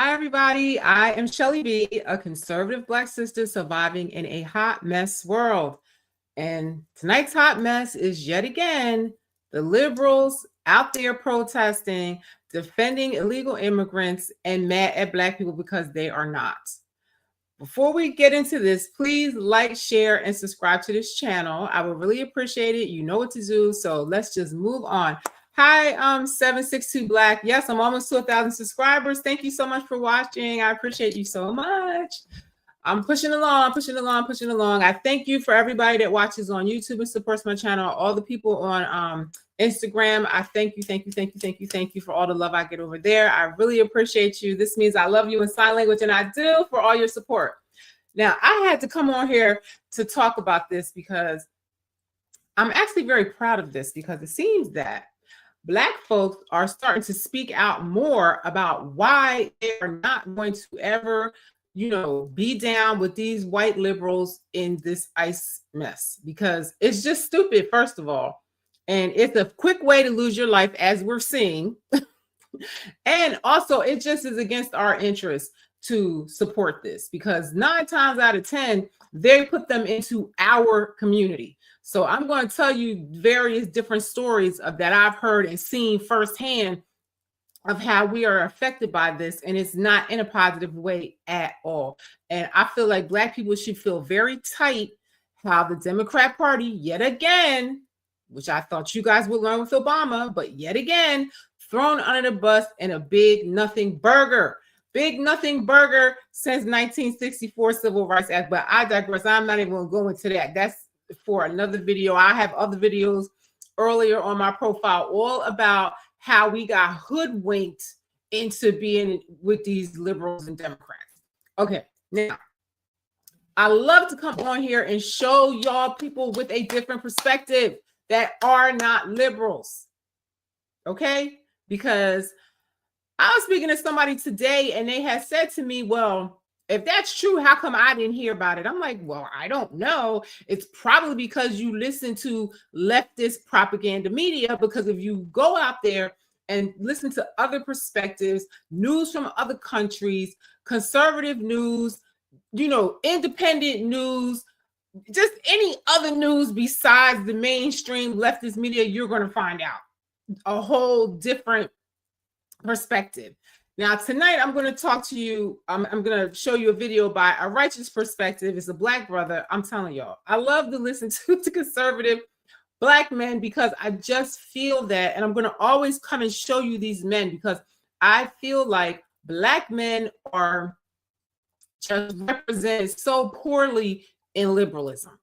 Hi, everybody. I am Shelly B, a conservative Black sister surviving in a hot mess world. And tonight's hot mess is yet again the liberals out there protesting, defending illegal immigrants, and mad at Black people because they are not. Before we get into this, please like, share, and subscribe to this channel. I would really appreciate it. You know what to do. So let's just move on. Hi, 762 Black. Yes, I'm almost to 1,000 subscribers. Thank you so much for watching. I appreciate you so much. I'm pushing along. I thank you for everybody that watches on YouTube and supports my channel. All the people on Instagram, I thank you for all the love I get over there. I really appreciate you. This means I love you in sign language, and I do for all your support. Now, I had to come on here to talk about this because I'm actually very proud of this, because it seems that Black folks are starting to speak out more about why they are not going to ever, be down with these white liberals in this ICE mess, because it's just stupid, first of all. And it's a quick way to lose your life, as we're seeing. And also, it just is against our interests to support this, because 9 times out of 10, they put them into our community. So I'm going to tell you various different stories that I've heard and seen firsthand of how we are affected by this, and it's not in a positive way at all. And I feel like Black people should feel very tight how the Democrat Party, yet again, which I thought you guys would learn with Obama, but yet again, thrown under the bus in a big nothing burger. Big nothing burger since 1964 Civil Rights Act. But I digress. I'm not even going to go into that. That's for another video. I have other videos earlier on my profile all about how we got hoodwinked into being with these liberals and Democrats. Okay, now, I love to come on here and show y'all people with a different perspective that are not liberals. Okay? Because I was speaking to somebody today, and they had said to me, well, if that's true, how come I didn't hear about it? I'm like, well, I don't know. It's probably because you listen to leftist propaganda media, because if you go out there and listen to other perspectives, news from other countries, conservative news, independent news, just any other news besides the mainstream leftist media, you're going to find out a whole different perspective. Now, tonight, I'm going to talk to you. I'm going to show you a video by A Righteous Perspective. It's a Black brother. I'm telling y'all, I love to listen to conservative Black men, because I just feel that, and I'm going to always come and show you these men, because I feel like Black men are just represented so poorly in liberalism.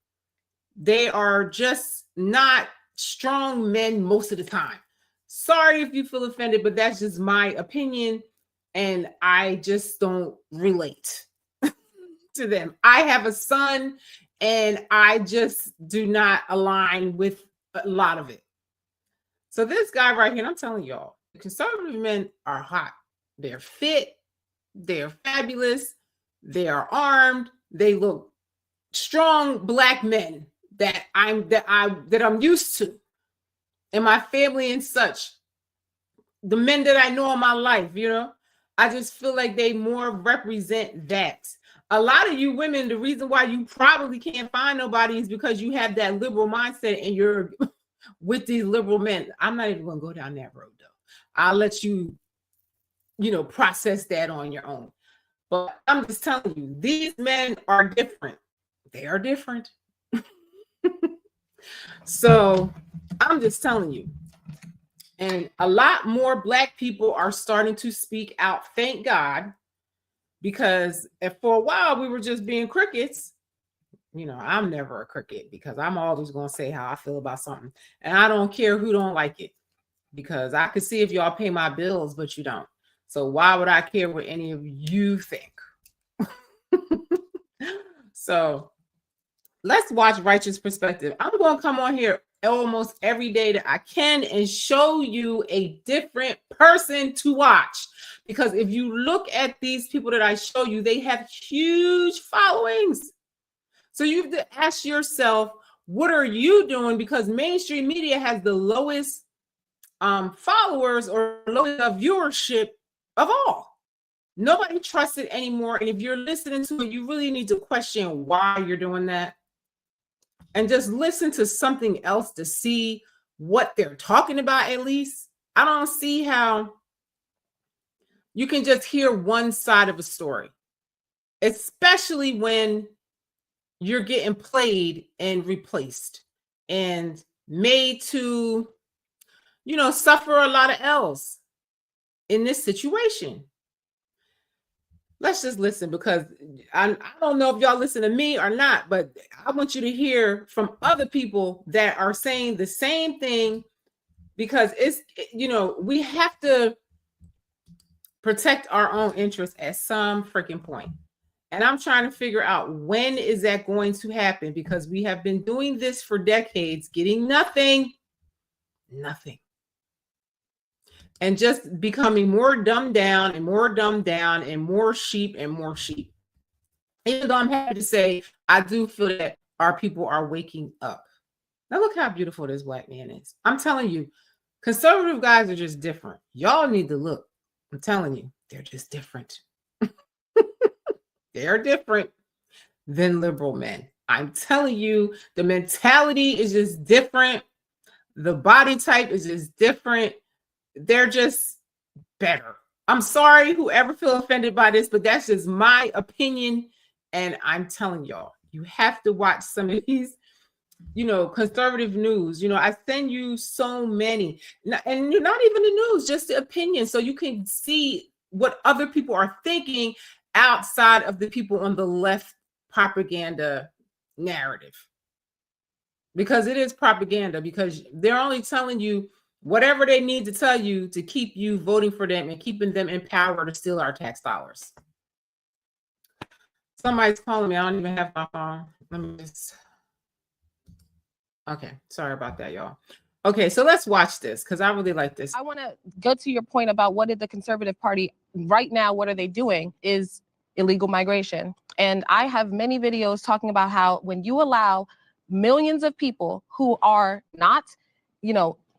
They are just not strong men most of the time. Sorry if you feel offended, but that's just my opinion, and I just don't relate to them. I have a son, and I just do not align with a lot of it. So this guy right here, and I'm telling y'all, the conservative men are hot. They're fit. They're fabulous. They are armed. They look strong Black men that I'm used to in my family and such. The men that I know in my life, I just feel like they more represent that. A lot of you women, the reason why you probably can't find nobody is because you have that liberal mindset and you're with these liberal men. I'm not even going to go down that road, though. I'll let you, process that on your own. But I'm just telling you, these men are different. They are different. So I'm just telling you. And a lot more Black people are starting to speak out, thank God, because for a while we were just being crickets. I'm never a cricket, because I'm always going to say how I feel about something. And I don't care who don't like it, because I could see if y'all pay my bills, but you don't. So why would I care what any of you think? So let's watch Righteous Perspective. I'm going to come on here almost every day that I can and show you a different person to watch. Because if you look at these people that I show you, they have huge followings. So you have to ask yourself, what are you doing? Because mainstream media has the lowest followers or lowest viewership of all. Nobody trusts it anymore. And if you're listening to it, you really need to question why you're doing that. And just listen to something else to see what they're talking about, at least. I don't see how you can just hear one side of a story, especially when you're getting played and replaced and made to, suffer a lot of L's in this situation. Let's just listen, because I don't know if y'all listen to me or not, but I want you to hear from other people that are saying the same thing, because it's, we have to protect our own interests at some freaking point. And I'm trying to figure out, when is that going to happen? Because we have been doing this for decades, getting nothing, and just becoming more dumbed down and more dumbed down and more sheep and more sheep. Even though I'm happy to say, I do feel that our people are waking up. Now look how beautiful this Black man is. I'm telling you, conservative guys are just different. Y'all need to look. I'm telling you, they're just different. They're different than liberal men. I'm telling you, the mentality is just different. The body type is just different. They're just better. I'm sorry, whoever feel offended by this, but that's just my opinion. And I'm telling y'all, you have to watch some of these, conservative news. I send you so many, and you're not even the news, just the opinion, so you can see what other people are thinking outside of the people on the left propaganda narrative. Because it is propaganda, because they're only telling you whatever they need to tell you to keep you voting for them and keeping them in power to steal our tax dollars. Somebody's calling me. I don't even have my phone. Let me just... Okay, sorry about that, y'all. Okay, so let's watch this, because I really like this. I want to go to your point about what did the Conservative Party right now, what are they doing, is illegal migration. And I have many videos talking about how when you allow millions of people who are not,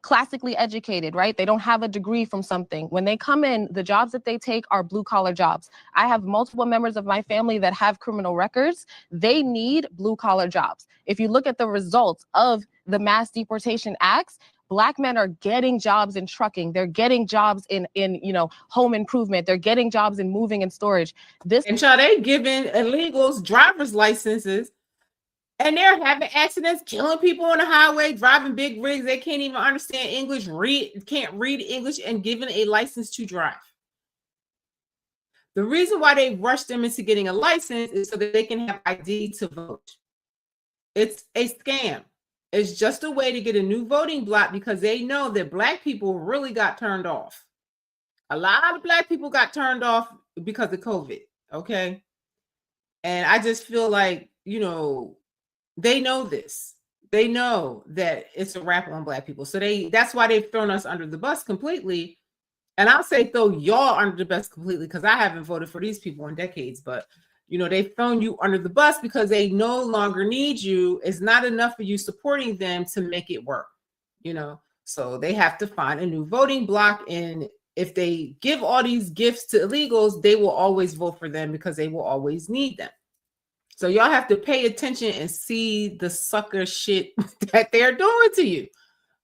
classically educated, right? They don't have a degree from something. When they come in, the jobs that they take are blue collar jobs. I have multiple members of my family that have criminal records. They need blue collar jobs. If you look at the results of the mass deportation acts, Black men are getting jobs in trucking. They're getting jobs in home improvement. They're getting jobs in moving and storage. And so they giving illegals driver's licenses, and they're having accidents, killing people on the highway, driving big rigs. They can't even understand English, can't read English, and given a license to drive. The reason why they rush them into getting a license is so that they can have ID to vote. It's a scam. It's just a way to get a new voting block, because they know that Black people really got turned off. A lot of Black people got turned off because of COVID, okay? And I just feel like, they know this. They know that it's a wrap on Black people. So that's why they've thrown us under the bus completely. And I'll say throw y'all under the bus completely, because I haven't voted for these people in decades. But, they've thrown you under the bus because they no longer need you. It's not enough for you supporting them to make it work, So they have to find a new voting block. And if they give all these gifts to illegals, they will always vote for them, because they will always need them. So y'all have to pay attention and see the sucker shit that they're doing to you.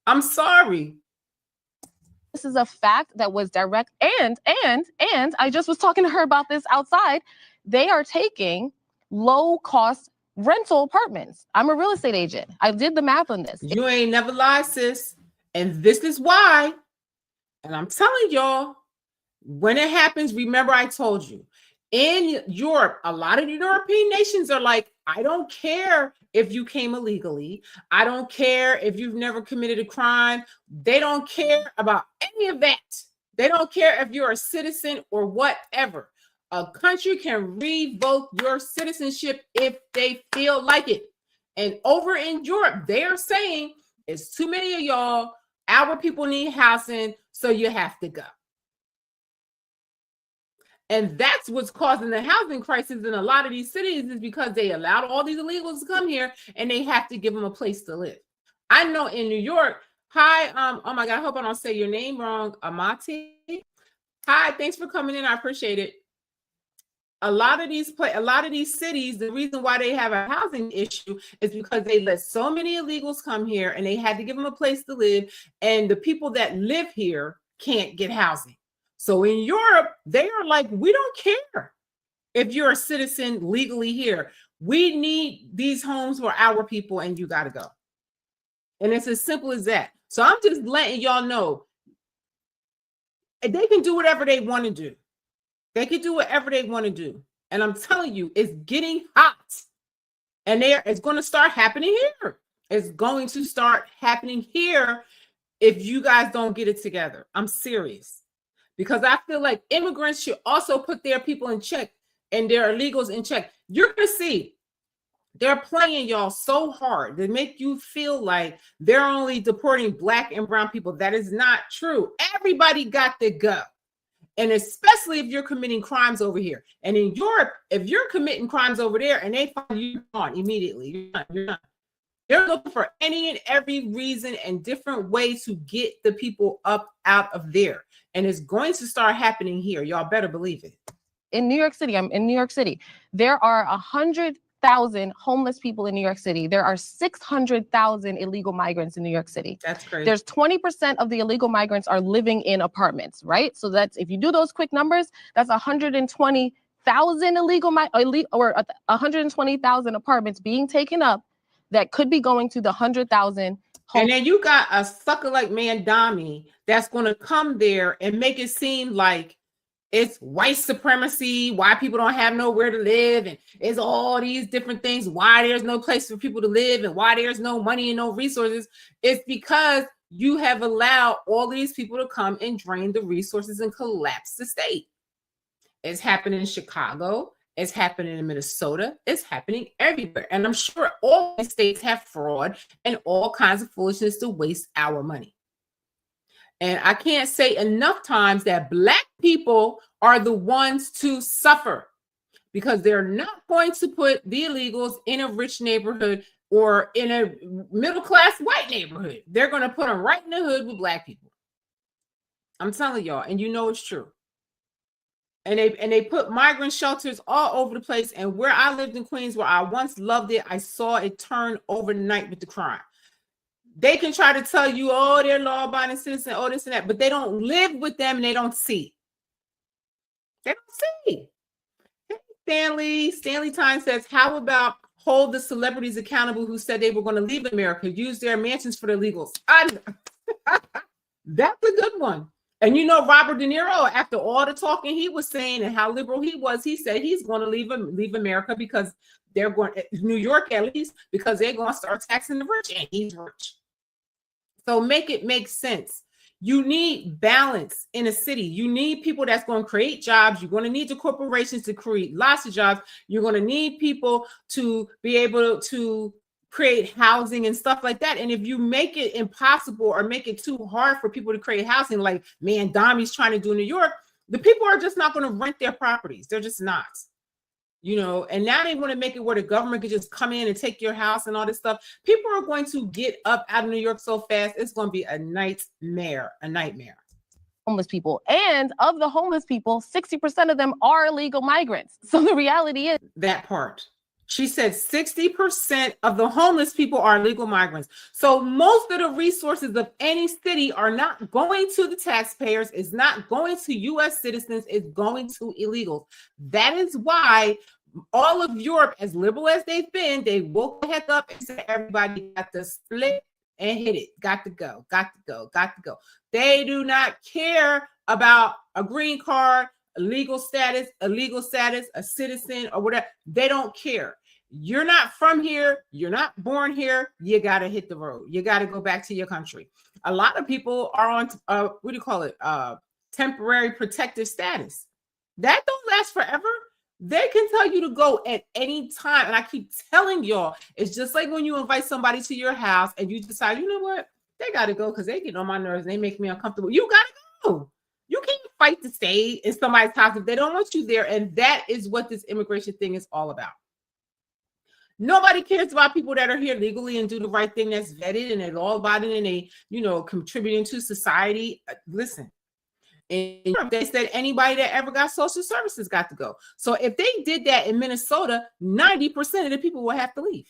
I'm sorry. This is a fact that was direct. And I just was talking to her about this outside. They are taking low cost rental apartments. I'm a real estate agent. I did the math on this. You ain't never lied, sis. And this is why. And I'm telling y'all, when it happens, remember I told you, in Europe, a lot of the European nations are like, I don't care if you came illegally. I don't care if you've never committed a crime. They don't care about any of that. They don't care if you're a citizen or whatever. A country can revoke your citizenship if they feel like it. And over in Europe, they're saying it's too many of y'all. Our people need housing, so you have to go. And that's what's causing the housing crisis in a lot of these cities, is because they allowed all these illegals to come here and they have to give them a place to live. I know in New York, hi, oh my God, I hope I don't say your name wrong, Amati. Hi, thanks for coming in. I appreciate it. a lot of these cities, the reason why they have a housing issue is because they let so many illegals come here and they had to give them a place to live, and the people that live here can't get housing. So in Europe, they are like, we don't care if you're a citizen legally here. We need these homes for our people, and you got to go. And it's as simple as that. So I'm just letting y'all know they can do whatever they want to do. They can do whatever they want to do. And I'm telling you, it's getting hot. And it's going to start happening here. It's going to start happening here if you guys don't get it together. I'm serious. Because I feel like immigrants should also put their people in check and their illegals in check. You're going to see they're playing y'all so hard to make you feel like they're only deporting Black and brown people. That is not true. Everybody got to go. And especially if you're committing crimes over here. And in Europe, if you're committing crimes over there and they find you gone immediately, you're not. They're looking for any and every reason and different ways to get the people up out of there. And it's going to start happening here. Y'all better believe it. In New York City, I'm in New York City. There are 100,000 homeless people in New York City. There are 600,000 illegal migrants in New York City. That's crazy. There's 20% of the illegal migrants are living in apartments, right? So that's, if you do those quick numbers, that's 120,000 or 120,000 apartments being taken up that could be going to the 100,000. And then you got a sucker like Mandami that's going to come there and make it seem like it's white supremacy, why people don't have nowhere to live, and it's all these different things, why there's no place for people to live, and why there's no money and no resources. It's because you have allowed all these people to come and drain the resources and collapse the state. It's happening in Chicago. It's happening in Minnesota. It's happening everywhere. And I'm sure all these states have fraud and all kinds of foolishness to waste our money. And I can't say enough times that Black people are the ones to suffer, because they're not going to put the illegals in a rich neighborhood or in a middle-class white neighborhood. They're going to put them right in the hood with Black people. I'm telling y'all, and you know it's true. And they put migrant shelters all over the place. And where I lived in Queens, where I once loved it, I saw it turn overnight with the crime. They can try to tell you, oh, they're law-abiding citizens, oh, this and that, but they don't live with them and they don't see. They don't see. Stanley Time says, how about hold the celebrities accountable who said they were going to leave America, use their mansions for the illegals? That's a good one. And you know, Robert De Niro, after all the talking he was saying and how liberal he was, he said he's going to leave America because they're going, New York at least, because they're going to start taxing the rich, and he's rich. So make it make sense. You need balance in a city. You need people that's going to create jobs. You're going to need the corporations to create lots of jobs. You're going to need people to be able to create housing and stuff like that. And if you make it impossible or make it too hard for people to create housing, like Mandami's trying to do in New York, the people are just not going to rent their properties. They're just not. You know, and now they want to make it where the government could just come in and take your house and all this stuff. People are going to get up out of New York so fast. It's going to be a nightmare. Homeless people. And of the homeless people, 60% of them are illegal migrants. So the reality is that part. She said 60% of the homeless people are illegal migrants. So most of the resources of any city are not going to the taxpayers, it's not going to U.S. citizens, it's going to illegals. That is why all of Europe, as liberal as they've been, they woke the heck up and said everybody got to split and hit it. Got to go, got to go, got to go. They do not care about a green card, illegal status, a citizen, or whatever. They don't care. You're not from here. You're not born here. You got to hit the road. You got to go back to your country. A lot of people are on, what do you call it? Temporary protective status. That don't last forever. They can tell you to go at any time. And I keep telling y'all, it's just like when you invite somebody to your house and you decide, you know what? They got to go because they get on my nerves and they make me uncomfortable. You got to go. You can't fight to stay in somebody's house if they don't want you there. And that is what this immigration thing is all about. Nobody cares about people that are here legally and do the right thing that's vetted and they're all about it and they, you know, contributing to society. Listen, In Europe, they said anybody that ever got social services got to go. So if they did that in Minnesota, 90% of the people will have to leave.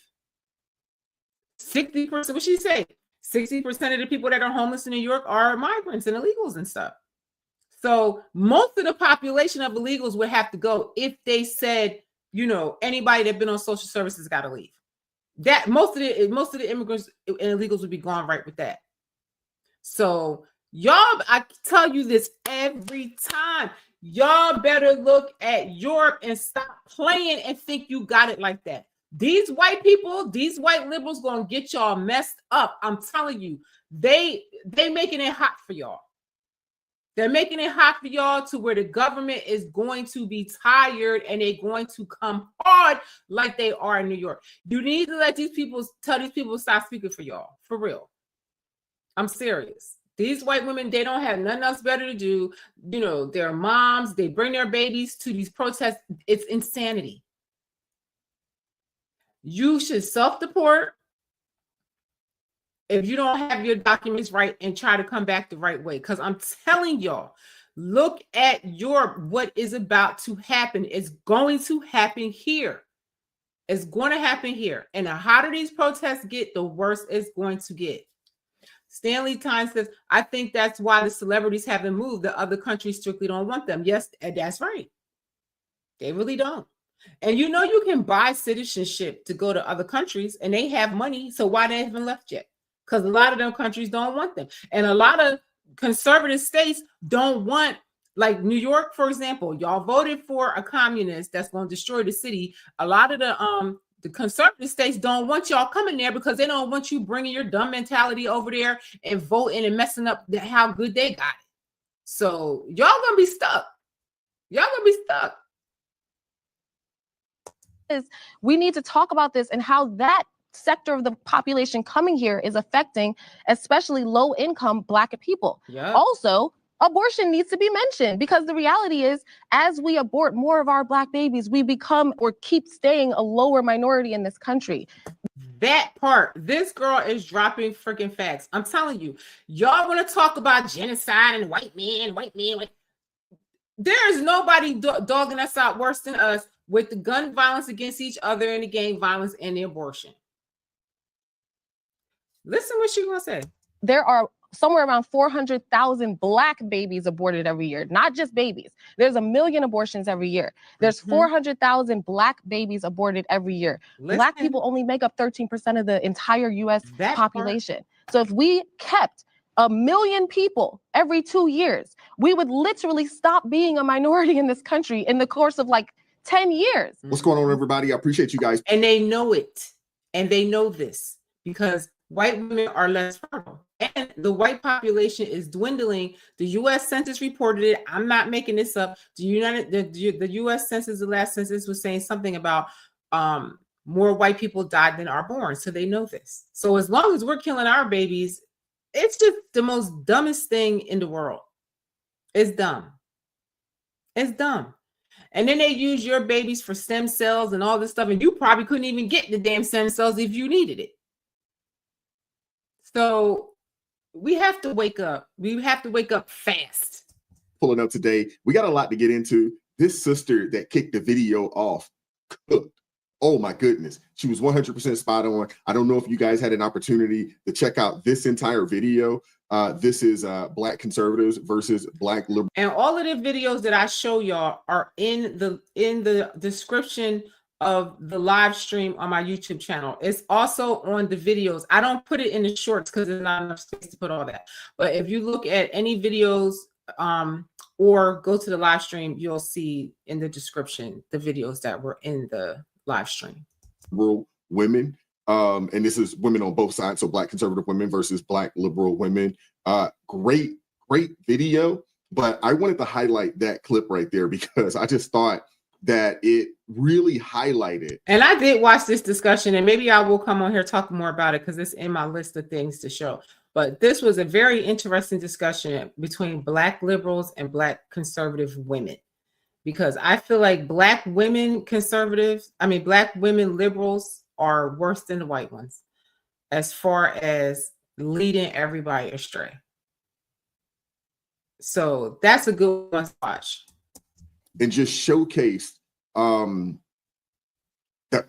60%, what she say? 60% of the people that are homeless in New York are migrants and illegals and stuff. So most of the population of illegals would have to go if they said, you know, anybody that been on social services got to leave. That most of the immigrants and illegals would be gone right with that. So y'all, I tell you this every time. Y'all better look at Europe and stop playing and think you got it like that. These white people, these white liberals gonna get y'all messed up. I'm telling you, they making it hot for y'all. They're making it hot for y'all to where the government is going to be tired and they're going to come hard like they are in New York. You need to let these people tell these people to stop speaking for y'all. For real. I'm serious. These white women, they don't have nothing else better to do. You know, their moms, they bring their babies to these protests. It's insanity. You should self-deport if you don't have your documents right and try to come back the right way. Because I'm telling y'all, look at what is about to happen. It's going to happen here. It's going to happen here. And the hotter these protests get, the worse it's going to get. Stanley Time says, I think that's why the celebrities haven't moved. The other countries strictly don't want them. Yes, that's right. They really don't. And you know, you can buy citizenship to go to other countries and they have money. So why they haven't left yet? Because a lot of them countries don't want them. And a lot of conservative states don't want, like New York, for example, y'all voted for a communist that's going to destroy the city. A lot of the conservative states don't want y'all coming there because they don't want you bringing your dumb mentality over there and voting and messing up how good they got it. So y'all gonna be stuck. Y'all gonna be stuck. We need to talk about this and how that sector of the population coming here is affecting especially low-income Black people. Yep. Also, abortion needs to be mentioned because the reality is, as we abort more of our Black babies, we become or keep staying a lower minority in this country. That part, this girl is dropping freaking facts. I'm telling you, y'all want to talk about genocide and white men. There is nobody dogging us out worse than us with the gun violence against each other and the gang violence and the abortion. Listen what she gonna say. There are somewhere around 400,000 Black babies aborted every year, not just babies. There's 1 million abortions every year. There's 400,000 Black babies aborted every year. Black people only make up 13% of the entire U.S. population. So if we kept 1 million people every 2 years, we would literally stop being a minority in this country in the course of like 10 years. What's going on, everybody? I appreciate you guys. And they know it. And they know this because white women are less fertile. And the white population is dwindling. The U.S. Census reported it. I'm not making this up. The U.S. Census, the last census was saying something about more white people died than are born. So they know this. So as long as we're killing our babies, it's just the most dumbest thing in the world. It's dumb. It's dumb. And then they use your babies for stem cells and all this stuff. And you probably couldn't even get the damn stem cells if you needed it. So we have to wake up. We have to wake up fast. Pulling up today. We got a lot to get into. This sister that kicked the video off cooked. Oh my goodness. She was 100% spot on. I don't know if you guys had an opportunity to check out this entire video. This is Black conservatives versus Black liberals. And all of the videos that I show y'all are in the description of the live stream on my YouTube channel. It's also on the videos. I don't put it in the shorts because there's not enough space to put all that. But if you look at any videos or go to the live stream, you'll see in the description the videos that were in the live stream. Liberal women, and this is women on both sides, so Black conservative women versus Black liberal women. Great video, but I wanted to highlight that clip right there because I just thought that it really highlighted. And I did watch this discussion, and maybe I will come on here talk more about it because it's in my list of things to show. But this was a very interesting discussion between Black liberals and Black conservative women, because I feel like Black women liberals are worse than the white ones as far as leading everybody astray. So that's a good one to watch. And just showcased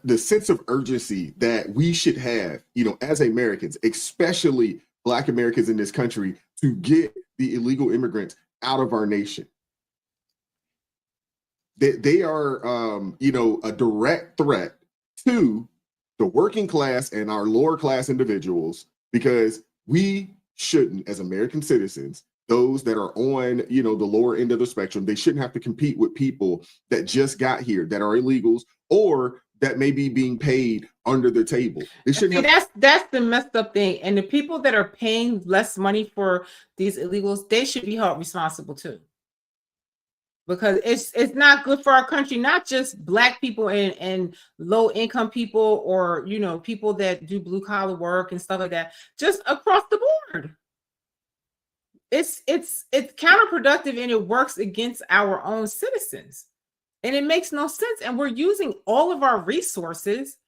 the sense of urgency that we should have, you know, as Americans, especially Black Americans in this country, to get the illegal immigrants out of our nation. They are, you know, a direct threat to the working class and our lower class individuals, because we shouldn't, as American citizens, those that are on, you know, the lower end of the spectrum, they shouldn't have to compete with people that just got here that are illegals or that may be being paid under the table. They shouldn't that's the messed up thing. And the people that are paying less money for these illegals, they should be held responsible too. Because it's not good for our country, not just Black people and low income people, or, you know, people that do blue collar work and stuff like that, just across the board. It's counterproductive, and it works against our own citizens, and it makes no sense. And we're using all of our resources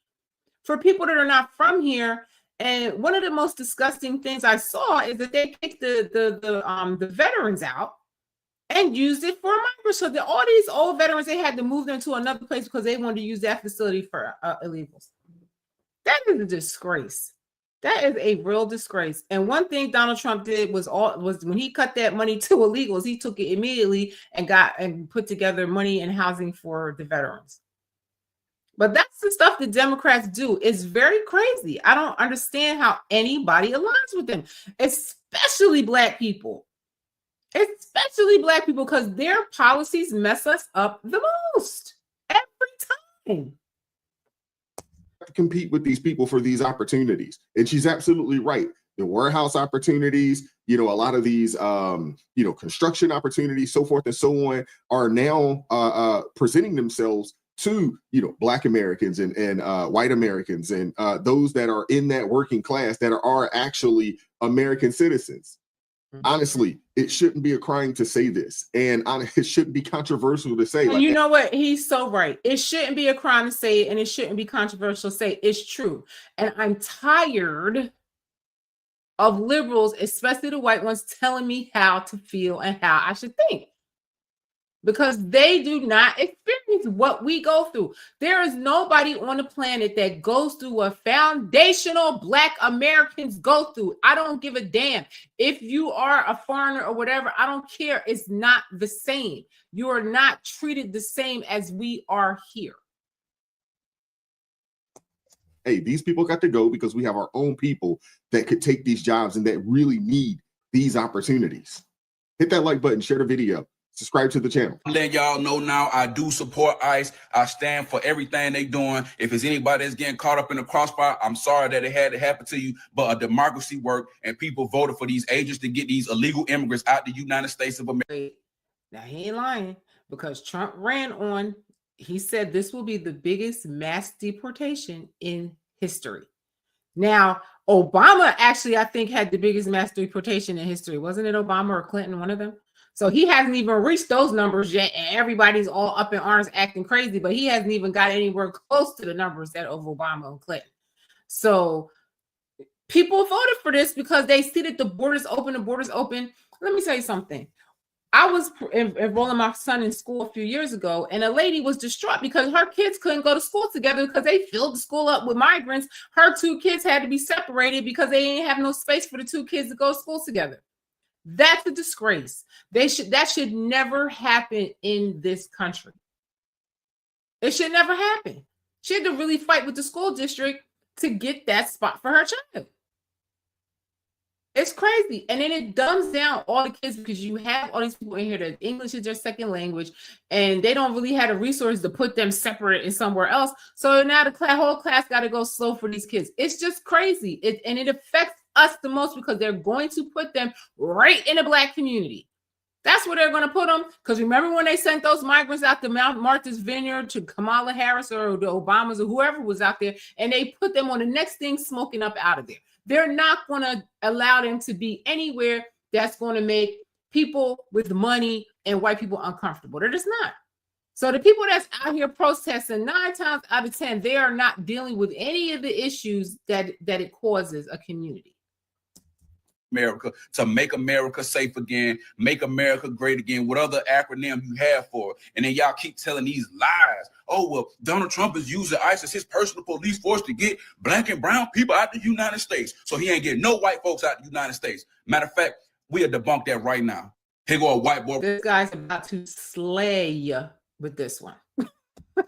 for people that are not from here. And one of the most disgusting things I saw is that they kicked the veterans out and used it for migrants. So that all these old veterans, they had to move them to another place because they wanted to use that facility for illegals. That is a disgrace. That is a real disgrace. And one thing Donald Trump did was when he cut that money to illegals, he took it immediately and put together money and housing for the veterans. But that's the stuff that Democrats do. It's very crazy. I don't understand how anybody aligns with them, especially Black people. Especially Black people, because their policies mess us up the most every time. To compete with these people for these opportunities. And she's absolutely right. The warehouse opportunities, you know, a lot of these, you know, construction opportunities, so forth and so on, are now presenting themselves to, you know, Black Americans and white Americans and those that are in that working class that are actually American citizens. Honestly, it shouldn't be a crime to say this, and it shouldn't be controversial to say. You know what? He's so right. It shouldn't be a crime to say it, and it shouldn't be controversial to say it. It's true. And I'm tired of liberals, especially the white ones, telling me how to feel and how I should think, because they do not experience what we go through. There is nobody on the planet that goes through what foundational Black Americans go through. I don't give a damn if you are a foreigner or whatever. I don't care. It's not the same. You are not treated the same as we are here. Hey, these people got to go because we have our own people that could take these jobs and that really need these opportunities. Hit that like button, share the video. Subscribe to the channel. I'm letting y'all know now, I do support ICE. I stand for everything they doing. If it's anybody that's getting caught up in the crossfire, I'm sorry that it had to happen to you, but a democracy worked and people voted for these agents to get these illegal immigrants out the United States of America. Now, he ain't lying, because Trump ran on, he said this will be the biggest mass deportation in history. Now, Obama actually, I think, had the biggest mass deportation in history. Wasn't it Obama or Clinton, one of them? So he hasn't even reached those numbers yet, and everybody's all up in arms acting crazy, but he hasn't even got anywhere close to the numbers that of Obama and Clinton. So people voted for this because they see that the borders open, Let me tell you something. I was enrolling my son in school a few years ago, and a lady was distraught because her kids couldn't go to school together because they filled the school up with migrants. Her two kids had to be separated because they didn't have no space for the two kids to go to school together. That's a disgrace. That should never happen in this country. It should never happen. She had to really fight with the school district to get that spot for her child. It's crazy. And then it dumbs down all the kids because you have all these people in here that English is their second language, and they don't really have the resources to put them separate in somewhere else. So now the whole class got to go slow for these kids. It's just crazy. And it affects us the most because they're going to put them right in the Black community. That's where they're going to put them. Because remember when they sent those migrants out to Mount Martha's Vineyard to Kamala Harris or the Obamas or whoever was out there, and they put them on the next thing smoking up out of there. They're not going to allow them to be anywhere that's going to make people with money and white people uncomfortable. They're just not. So the people that's out here protesting, 9 times out of 10, they are not dealing with any of the issues that it causes a community. America to make America safe again, make America great again, what other acronym you have for it. And then y'all keep telling these lies. Oh, well, Donald Trump is using ICE as his personal police force to get black and brown people out the United States. So he ain't getting no white folks out the United States. Matter of fact, we'll debunk that right now. Here go a white boy. This guy's about to slay you with this one.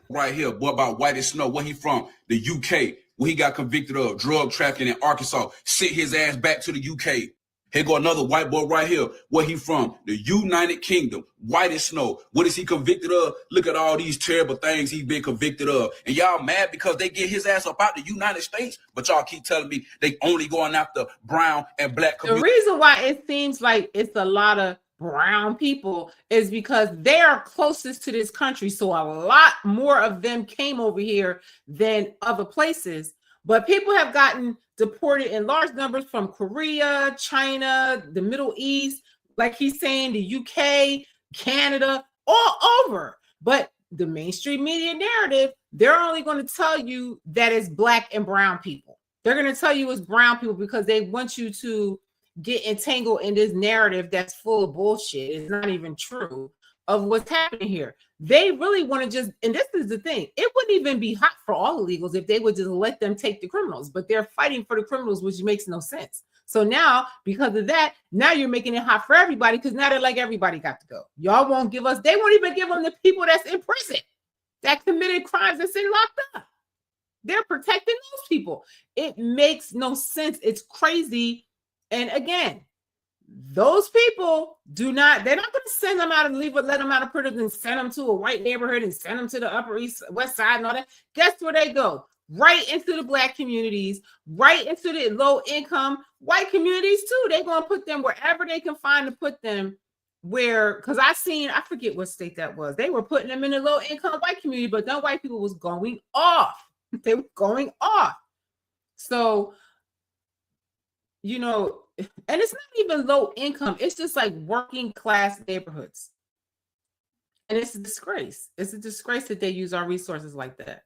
Right here, boy, about white as snow. Where he from? The UK. Where he got convicted of drug trafficking in Arkansas. Sent his ass back to the UK. Here go another white boy right here. Where he from? The United Kingdom. White as snow. What is he convicted of? Look at all these terrible things he's been convicted of. And y'all mad because they get his ass up out the United States? But y'all keep telling me they only going after brown and black communities. The reason why it seems like it's a lot of brown people is because they are closest to this country. So a lot more of them came over here than other places. But people have gotten deported in large numbers from Korea, China, the Middle East, like he's saying, the UK, Canada, all over. But the mainstream media narrative, they're only going to tell you that it's black and brown people. They're going to tell you it's brown people because they want you to get entangled in this narrative that's full of bullshit. It's not even true of what's happening here. They really want to just, and this is the thing, it wouldn't even be hot for all illegals if they would just let them take the criminals, but they're fighting for the criminals, which makes no sense. So now, because of that, now you're making it hot for everybody because now they're like, everybody got to go. Y'all won't give us, they won't even give them the people that's in prison that committed crimes that's in locked up. They're protecting those people. It makes no sense. It's crazy. And again, those people they're not going to send them out and let them out of prison and send them to a white neighborhood and send them to the Upper East, West Side and all that. Guess where they go? Right into the black communities, right into the low income white communities too. They're going to put them wherever they can find to put them because I forget what state that was. They were putting them in the low income white community, but then white people was going off. They were going off. So, and it's not even low income. It's just like working class neighborhoods. And it's a disgrace. It's a disgrace that they use our resources like that.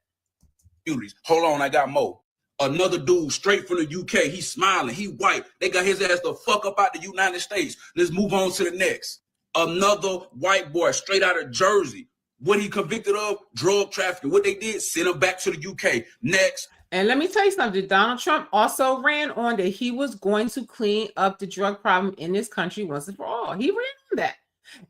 Hold on, I got more. Another dude straight from the UK. He's smiling. He white. They got his ass the fuck up out the United States. Let's move on to the next. Another white boy straight out of Jersey. What he convicted of? Drug trafficking. What they did? Send him back to the UK. Next. And let me tell you something. Donald Trump also ran on that he was going to clean up the drug problem in this country once and for all. He ran on that.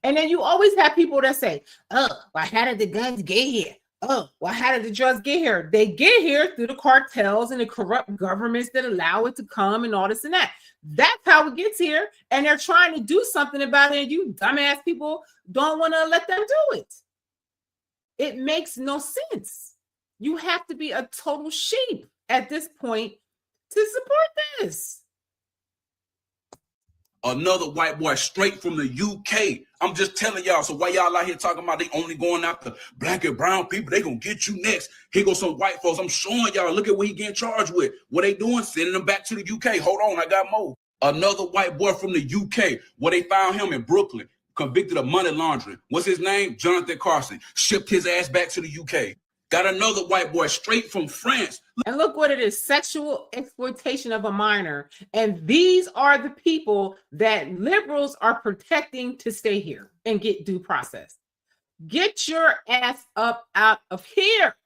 And then you always have people that say, oh, well, how did the guns get here? Oh, well, how did the drugs get here? They get here through the cartels and the corrupt governments that allow it to come and all this and that. That's how it gets here. And they're trying to do something about it. And you dumbass people don't want to let them do it. It makes no sense. You have to be a total sheep at this point to support this. Another white boy straight from the UK. I'm just telling y'all. So why y'all out here talking about they only going after black and brown people? They gonna get you next. Here goes some white folks. I'm showing y'all. Look at what he getting charged with. What they doing? Sending them back to the UK. Hold on, I got more. Another white boy from the UK. Where they found him in Brooklyn, convicted of money laundering. What's his name? Jonathan Carson. Shipped his ass back to the UK. Got another white boy straight from France. And look what it is, sexual exploitation of a minor. And these are the people that liberals are protecting to stay here and get due process. Get your ass up out of here.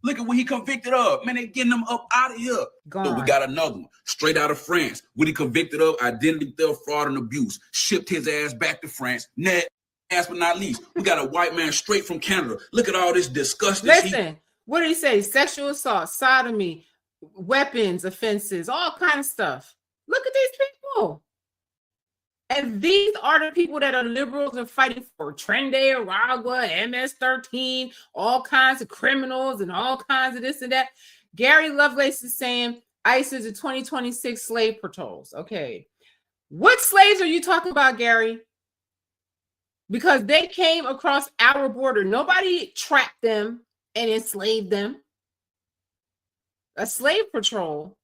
Look at what he convicted of. Man, they getting him up out of here. So we got another one, straight out of France. What he convicted of? Identity theft, fraud, and abuse. Shipped his ass back to France. Next. Last but not least, we got a white man straight from Canada. Look at all this disgusting. Listen, what did he say? Sexual assault, sodomy, weapons offenses, all kind of stuff. Look at these people. And these are the people that are liberals and fighting for Trende, Aragua, MS-13, all kinds of criminals and all kinds of this and that. Gary Lovelace is saying ICE is a 2026 slave patrols. Okay. What slaves are you talking about, Gary? Because they came across our border. Nobody trapped them and enslaved them. A slave patrol.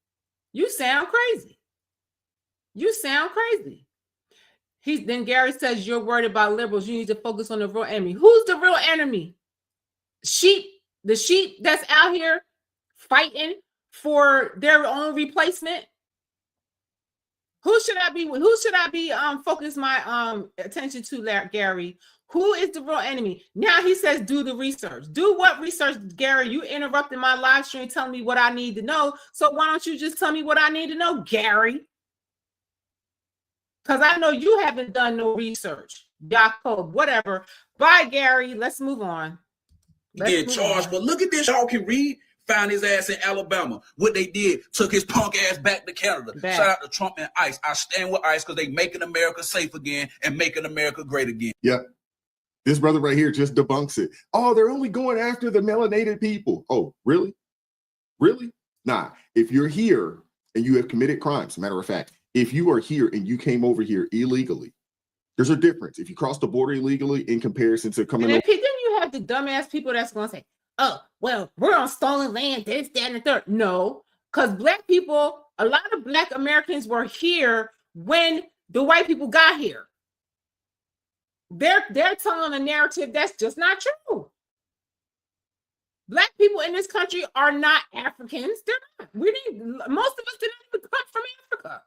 You sound crazy. You sound crazy. Then Gary says, you're worried about liberals. You need to focus on the real enemy. Who's the real enemy? Sheep. The sheep that's out here fighting for their own replacement. Who should I be? Who should I be focus my attention to, Gary? Who is the real enemy? Now he says, do the research. Do what research, Gary? You interrupted my live stream telling me what I need to know. So why don't you just tell me what I need to know, Gary? Because I know you haven't done no research. Jacob, whatever. Bye, Gary. Let's move on. Get charged, but look at this. Y'all can read. Found his ass in Alabama. What they did, took his punk ass back to Canada. Shout out to Trump and ICE. I stand with ICE because they making America safe again and making America great again. Yeah. This brother right here just debunks it. Oh, they're only going after the melanated people. Oh, really? Really? Nah. If you're here and you have committed crimes, matter of fact, if you are here and you came over here illegally, there's a difference. If you cross the border illegally in comparison to coming over. Then you have the dumbass people that's going to say, oh, well, we're on stolen land, this, that, and the third. No, because black people, a lot of black Americans were here when the white people got here. They're telling a narrative that's just not true. Black people in this country are not Africans. They're not. Most of us did not even come from Africa.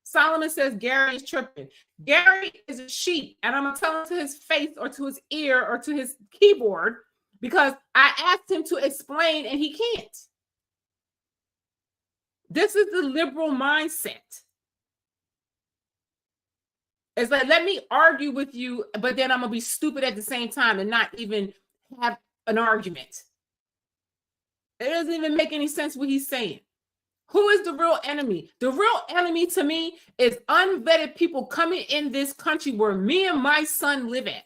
Solomon says Gary is tripping. Gary is a sheep, and I'm gonna tell him to his face or to his ear or to his keyboard because I asked him to explain and he can't. This is the liberal mindset. It's like, let me argue with you, but then I'm gonna be stupid at the same time and not even have an argument. It doesn't even make any sense what he's saying. Who is the real enemy? The real enemy to me is unvetted people coming in this country where me and my son live at.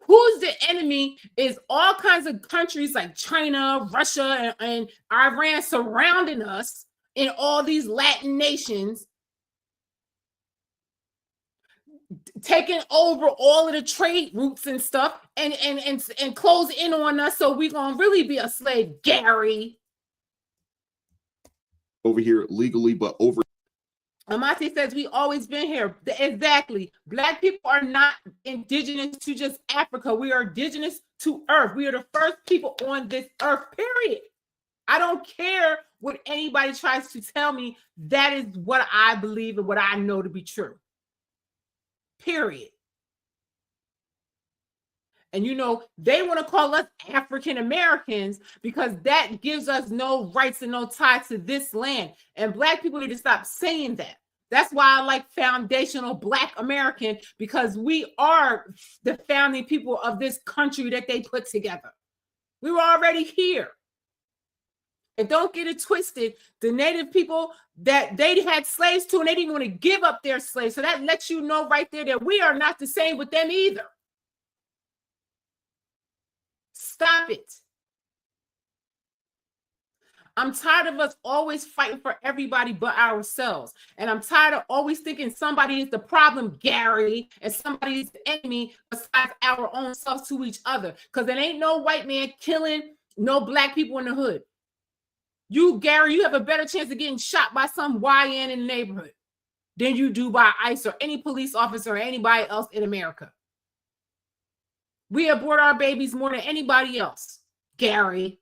Who's the enemy is all kinds of countries like China, Russia, and Iran surrounding us in all these Latin nations, taking over all of the trade routes and stuff and close in on us. So we're going to really be a slave, Gary. Over here legally, but over. Amate says we always been here. Exactly. Black people are not indigenous to just Africa. We are indigenous to Earth. We are the first people on this earth, period. I don't care what anybody tries to tell me. That is what I believe and what I know to be true. Period. And you know, they want to call us African Americans because that gives us no rights and no tie to this land. And Black people need to stop saying that. That's why I like foundational Black American, because we are the founding people of this country that they put together. We were already here. And don't get it twisted. The native people that they had slaves to, and they didn't want to give up their slaves. So that lets you know right there that we are not the same with them either. Stop it. I'm tired of us always fighting for everybody but ourselves. And I'm tired of always thinking somebody is the problem, Gary, and somebody is the enemy besides our own selves to each other. Because there ain't no white man killing no Black people in the hood. You, Gary, you have a better chance of getting shot by some YN in the neighborhood than you do by ICE or any police officer or anybody else in America. We abort our babies more than anybody else, Gary.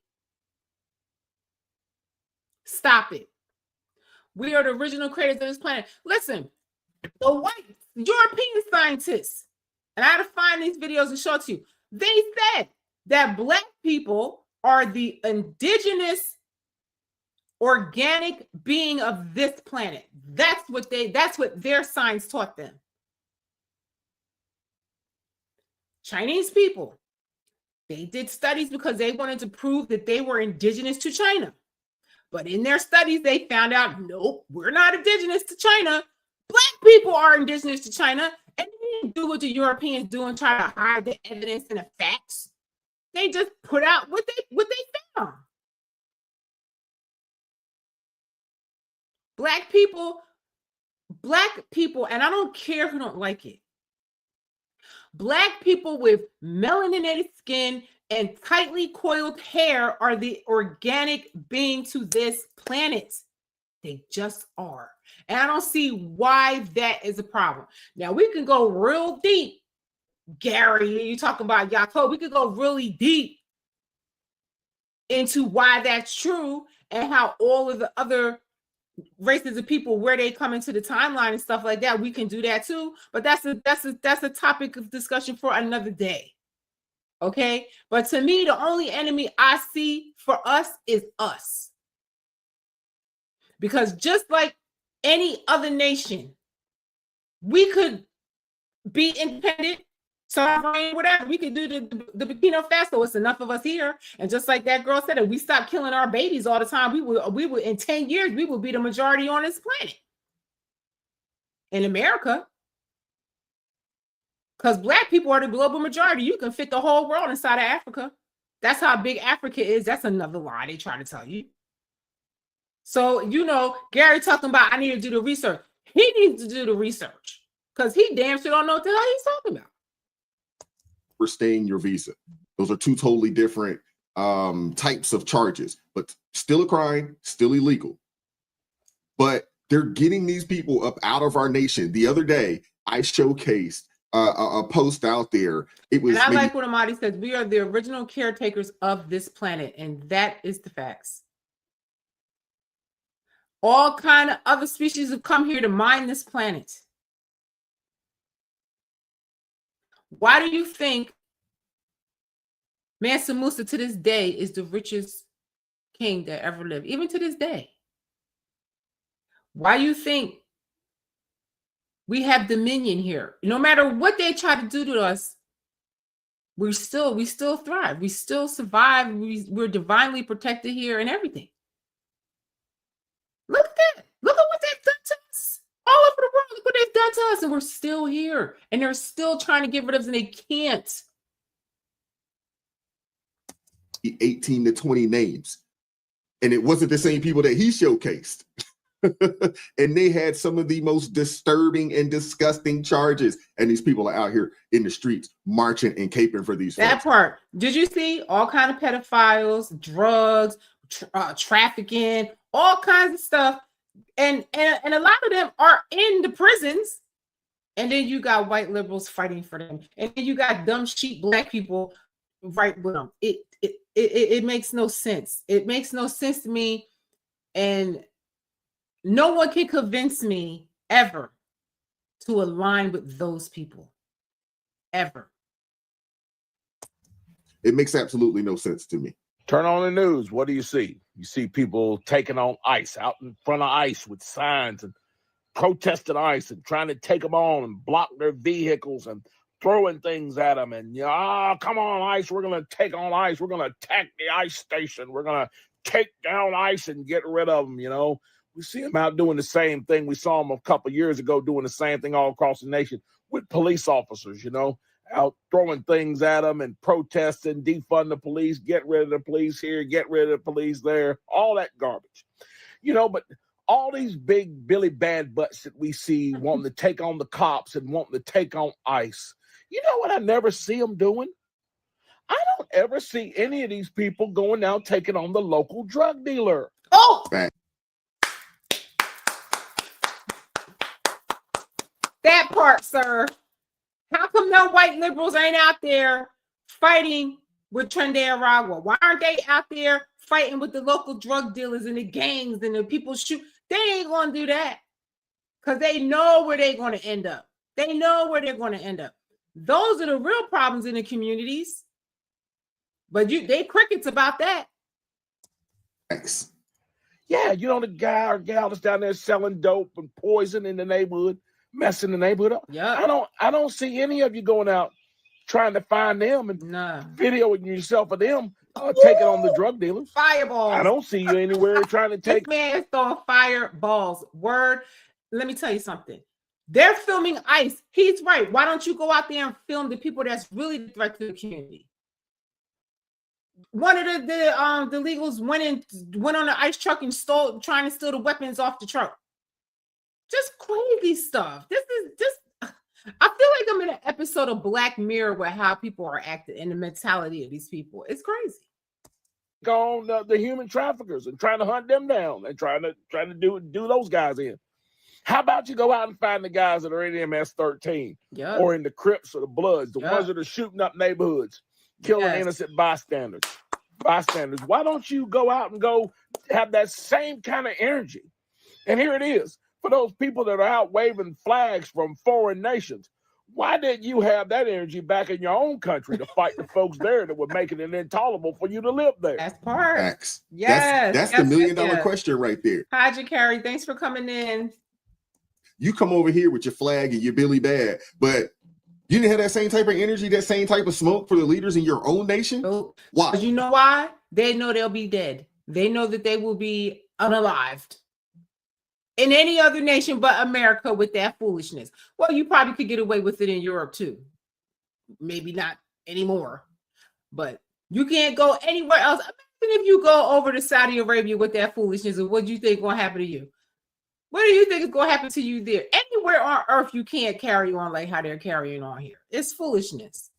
Stop it. We are the original creators of this planet. Listen, the white European scientists, and I had to find these videos and show it to you. They said that Black people are the indigenous organic being of this planet. That's what their science taught them. Chinese people, they did studies because they wanted to prove that they were indigenous to China. But in their studies, they found out, nope, we're not indigenous to China. Black people are indigenous to China. And they didn't do what the Europeans do and try to hide the evidence and the facts. They just put out what they found. Black people, and I don't care who don't like it. Black people with melaninated skin and tightly coiled hair are the organic being to this planet. They just are. And I don't see why that is a problem. Now, we can go real deep. Gary, you talking about Yaakov. We could go really deep into why that's true and how all of the other races of people, where they come into the timeline and stuff like that. We can do that too, but that's a topic of discussion for another day. Okay, but to me, the only enemy I see for us is us, because just like any other nation, we could be independent, sovereign, whatever. We could do the Burkina Faso. It's enough of us here. And just like that girl said, if we stop killing our babies all the time, we will in 10 years, we will be the majority on this planet. In America. Because Black people are the global majority. You can fit the whole world inside of Africa. That's how big Africa is. That's another lie they try to tell you. So, you know, Gary talking about, I need to do the research. He needs to do the research, because he damn sure don't know what the hell he's talking about. For staying your visa. Those are two totally different types of charges, but still a crime, still illegal. But they're getting these people up out of our nation. The other day, I showcased a post out there. It was, and I like what Amadi said. We are the original caretakers of this planet, and that is the facts. All kind of other species have come here to mine this planet. Why do you think Mansa Musa to this day is the richest king that ever lived, even to this day? Why do you think we have dominion here? No matter what they try to do to us, we still thrive. We still survive. We're divinely protected here and everything. Look at that. Look at what they've done to us. All over the world, look what they've done to us, and we're still here. And they're still trying to get rid of us, and they can't. 18 to 20 names. And it wasn't the same people that he showcased. And they had some of the most disturbing and disgusting charges. And these people are out here in the streets marching and caping for these That folks. part. Did you see all kind of pedophiles, drugs, trafficking, all kinds of stuff? And a lot of them are in the prisons. And then you got white liberals fighting for them. And then you got dumb sheep Black people right with them. It makes no sense. It makes no sense to me. And no one can convince me ever to align with those people. Ever. It makes absolutely no sense to me. Turn on the news. What do you see? You see people taking on ICE, out in front of ICE with signs and protesting ICE and trying to take them on and block their vehicles and throwing things at them. And, you know, come on, ICE. We're going to take on ICE. We're going to attack the ICE station. We're going to take down ICE and get rid of them, you know. We see them out doing the same thing. We saw them a couple of years ago doing the same thing all across the nation with police officers, you know, out throwing things at them and protesting, defund the police, get rid of the police here, get rid of the police there, all that garbage. You know, but all these big Billy Bad Butts that we see wanting to take on the cops and wanting to take on ICE, you know what I never see them doing? I don't ever see any of these people going out taking on the local drug dealer. Oh! Right. That part, sir. How come no white liberals ain't out there fighting with Trende Aragua? Why aren't they out there fighting with the local drug dealers and the gangs and the people shoot? They ain't going to do that, because they know where they're going to end up. They know where they're going to end up. Those are the real problems in the communities. But they crickets about that. Thanks. Yeah, you know, the guy or gal that's down there selling dope and poison in the neighborhood, messing the neighborhood up. Yeah. I don't see any of you going out trying to find them and videoing yourself of them taking on the drug dealers. Fireballs. I don't see you anywhere trying to take. This man is throwing fireballs. Word. Let me tell you something. They're filming ICE. He's right. Why don't you go out there and film the people that's really the threat to the community? One of the illegals went on the ICE truck and trying to steal the weapons off the truck. Just crazy stuff. This is just, I feel like I'm in an episode of Black Mirror with how people are acting and the mentality of these people. It's crazy. On the human traffickers and trying to hunt them down and trying to do those guys in. How about you go out and find the guys that are in MS-13 or in the Crips or the Bloods, the ones that are shooting up neighborhoods, killing innocent bystanders. Why don't you go out and go have that same kind of energy And here it is. For those people that are out waving flags from foreign nations, why didn't you have that energy back in your own country to fight the folks there that were making it intolerable for you to live there? That's part. Facts. Yes. That's yes, the $1 million yes. question right there. Hi, Jakari. Thanks for coming in. You come over here with your flag and your Billy Bad, but you didn't have that same type of energy, that same type of smoke for the leaders in your own nation? So, Why? you know why? They know they'll be dead. They know that they will be unalived in any other nation but America with that foolishness. Well, you probably could get away with it in Europe too. Maybe not anymore, but you can't go anywhere else. Imagine if you go over to Saudi Arabia with that foolishness, and what do you think is going to happen to you? What do you think is going to happen to you there? Anywhere on earth you can't carry on like how they're carrying on here. It's foolishness.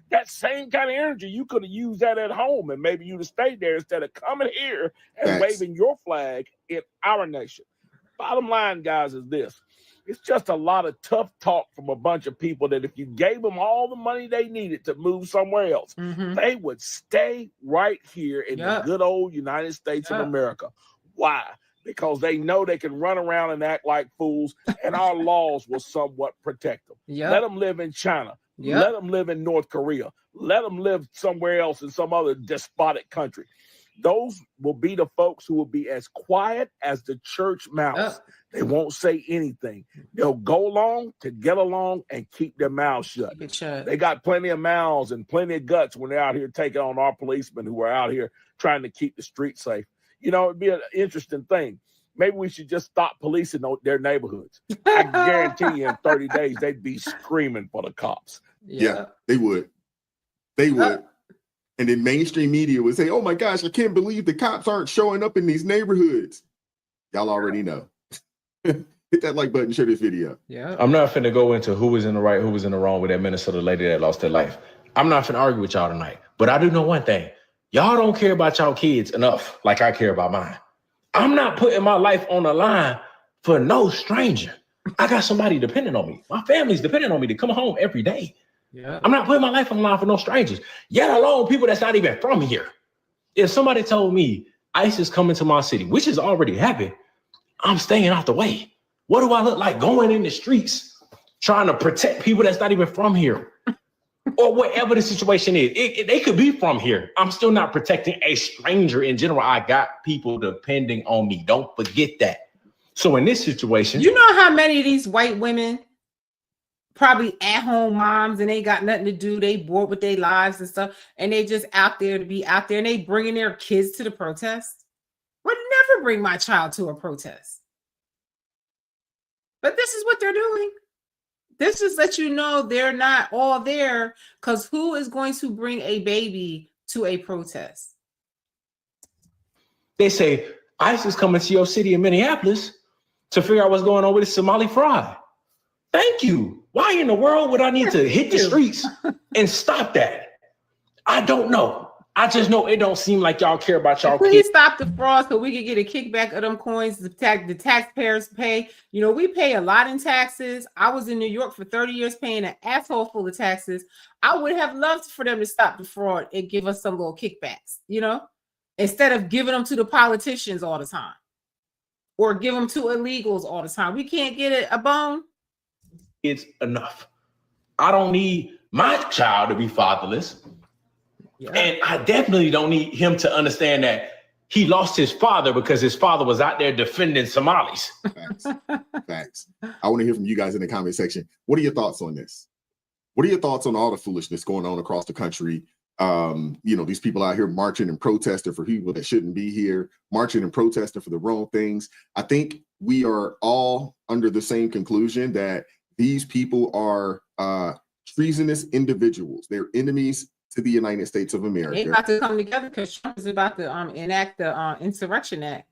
That same kind of energy, you could have used that at home, and maybe you'd have stayed there instead of coming here and waving your flag in our nation. Bottom line, guys, is this. It's just a lot of tough talk from a bunch of people that if you gave them all the money they needed to move somewhere else, they would stay right here in the good old United States of America. Why? Because they know they can run around and act like fools, and our laws will somewhat protect them. Let them live in China. Let them live in North Korea. Let them live somewhere else in some other despotic country. Those will be the folks who will be as quiet as the church mouse. They won't say anything. They'll go along to get along and keep their mouths shut. They got plenty of mouths and plenty of guts when they're out here taking on our policemen who are out here trying to keep the streets safe. You know, it'd be an interesting thing. Maybe we should just stop policing their neighborhoods. I guarantee you in 30 days, they'd be screaming for the cops. Yeah, they would. They would. And then mainstream media would say, oh my gosh, I can't believe the cops aren't showing up in these neighborhoods. Y'all already know. Hit that like button, share this video. Yeah. I'm not finna go into who was in the right, who was in the wrong with that Minnesota lady that lost her life. I'm not finna argue with y'all tonight. But I do know one thing. Y'all don't care about y'all kids enough like I care about mine. I'm not putting my life on the line for no stranger. I got somebody depending on me. My family's depending on me to come home every day. Yeah. I'm not putting my life on the line for no strangers, yet alone people that's not even from here. If somebody told me ICE is coming to my city, which has already happened, I'm staying out the way. What do I look like going in the streets trying to protect people that's not even from here? Or whatever the situation is. They could be from here. I'm still not protecting a stranger in general. I got people depending on me. Don't forget that. So in this situation, you know how many of these white women, probably at-home moms, and they got nothing to do, they bored with their lives and stuff, and they just out there to be out there, and they bringing their kids to the protest? Would never bring my child to a protest. But this is what they're doing. This just lets you know they're not all there, because who is going to bring a baby to a protest? They say ICE is coming to your city in Minneapolis to figure out what's going on with the Somali fraud. Thank you. Why in the world would I need to hit the streets and stop that? I don't know. I just know it don't seem like y'all care about y'all Please kids. stop the fraud so we can get a kickback of them coins the taxpayers pay. You know, we pay a lot in taxes. I was in New York for 30 years paying an asshole full of taxes. I would have loved for them to stop the fraud and give us some little kickbacks, you know, instead of giving them to the politicians all the time or give them to illegals all the time. We can't get a bone. It's enough. I don't need my child to be fatherless. Yeah. And I definitely don't need him to understand that he lost his father because his father was out there defending Somalis. Facts. Facts. I want to hear from you guys in the comment section. What are your thoughts on this? What are your thoughts on all the foolishness going on across the country? You know, these people out here marching and protesting for people that shouldn't be here, marching and protesting for the wrong things. I think we are all under the same conclusion that these people are treasonous individuals. They're enemies to the United States of America. They about to come together because Trump is about to enact the Insurrection Act.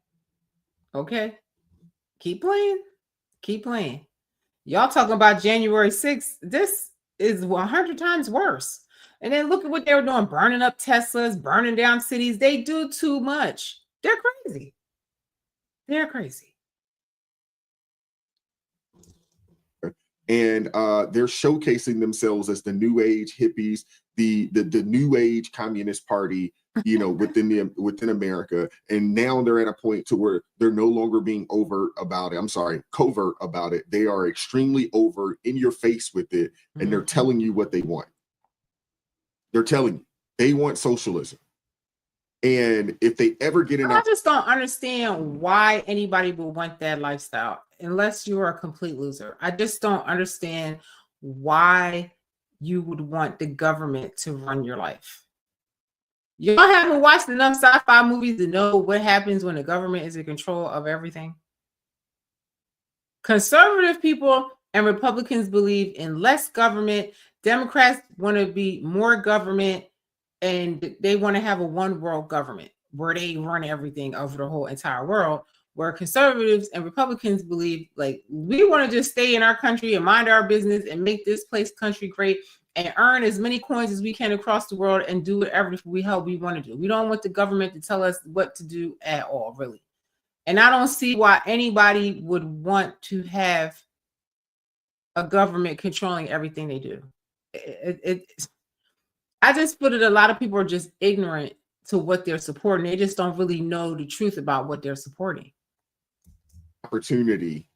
Okay, keep playing, keep playing. Y'all talking about January 6th? This is 100 times worse. And then look at what they were doing: burning up Teslas, burning down cities. They do too much. They're crazy. They're crazy. and they're showcasing themselves as the new age hippies, the new age communist party, you know, within America. And now they're at a point to where they're no longer being covert about it. They are extremely overt, in your face with it, and they're telling you what they want. They're telling you they want socialism. And if they ever get in, I just don't understand why anybody would want that lifestyle unless you are a complete loser. I just don't understand why you would want the government to run your life. Y'all haven't watched enough sci-fi movies to know what happens when the government is in control of everything. Conservative people and Republicans believe in less government. Democrats want to be more government, and they want to have a one world government where they run everything over the whole entire world. Where conservatives and Republicans believe, like, we want to just stay in our country and mind our business and make this country great and earn as many coins as we can across the world and do whatever we want to do. We don't want the government to tell us what to do at all, really. And I don't see why anybody would want to have a government controlling everything they do. I just feel that a lot of people are just ignorant to what they're supporting. They just don't really know the truth about what they're supporting. Opportunity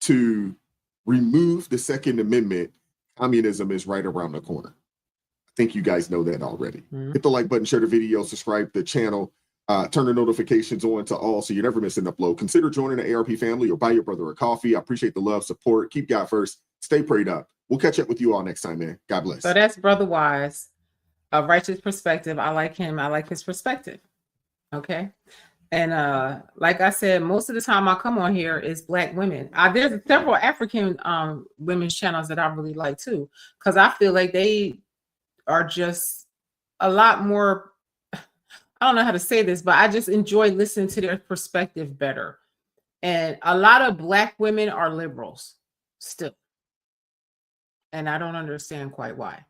to remove the Second Amendment, communism is right around the corner. I think you guys know that already. Hit the like button, share the video, subscribe to the channel, turn the notifications on to all so you never miss an upload. Consider joining the ARP family or buy your brother a coffee. I appreciate the love, support. Keep God first. Stay prayed up. We'll catch up with you all next time, man. God bless. So that's Brother Wise, a righteous perspective. I like him. I like his perspective. Okay. And like I said, most of the time I come on here is Black women. There's several African women's channels that I really like too, because I feel like they are just a lot more, I don't know how to say this, but I just enjoy listening to their perspective better. And a lot of Black women are liberals still. And I don't understand quite why.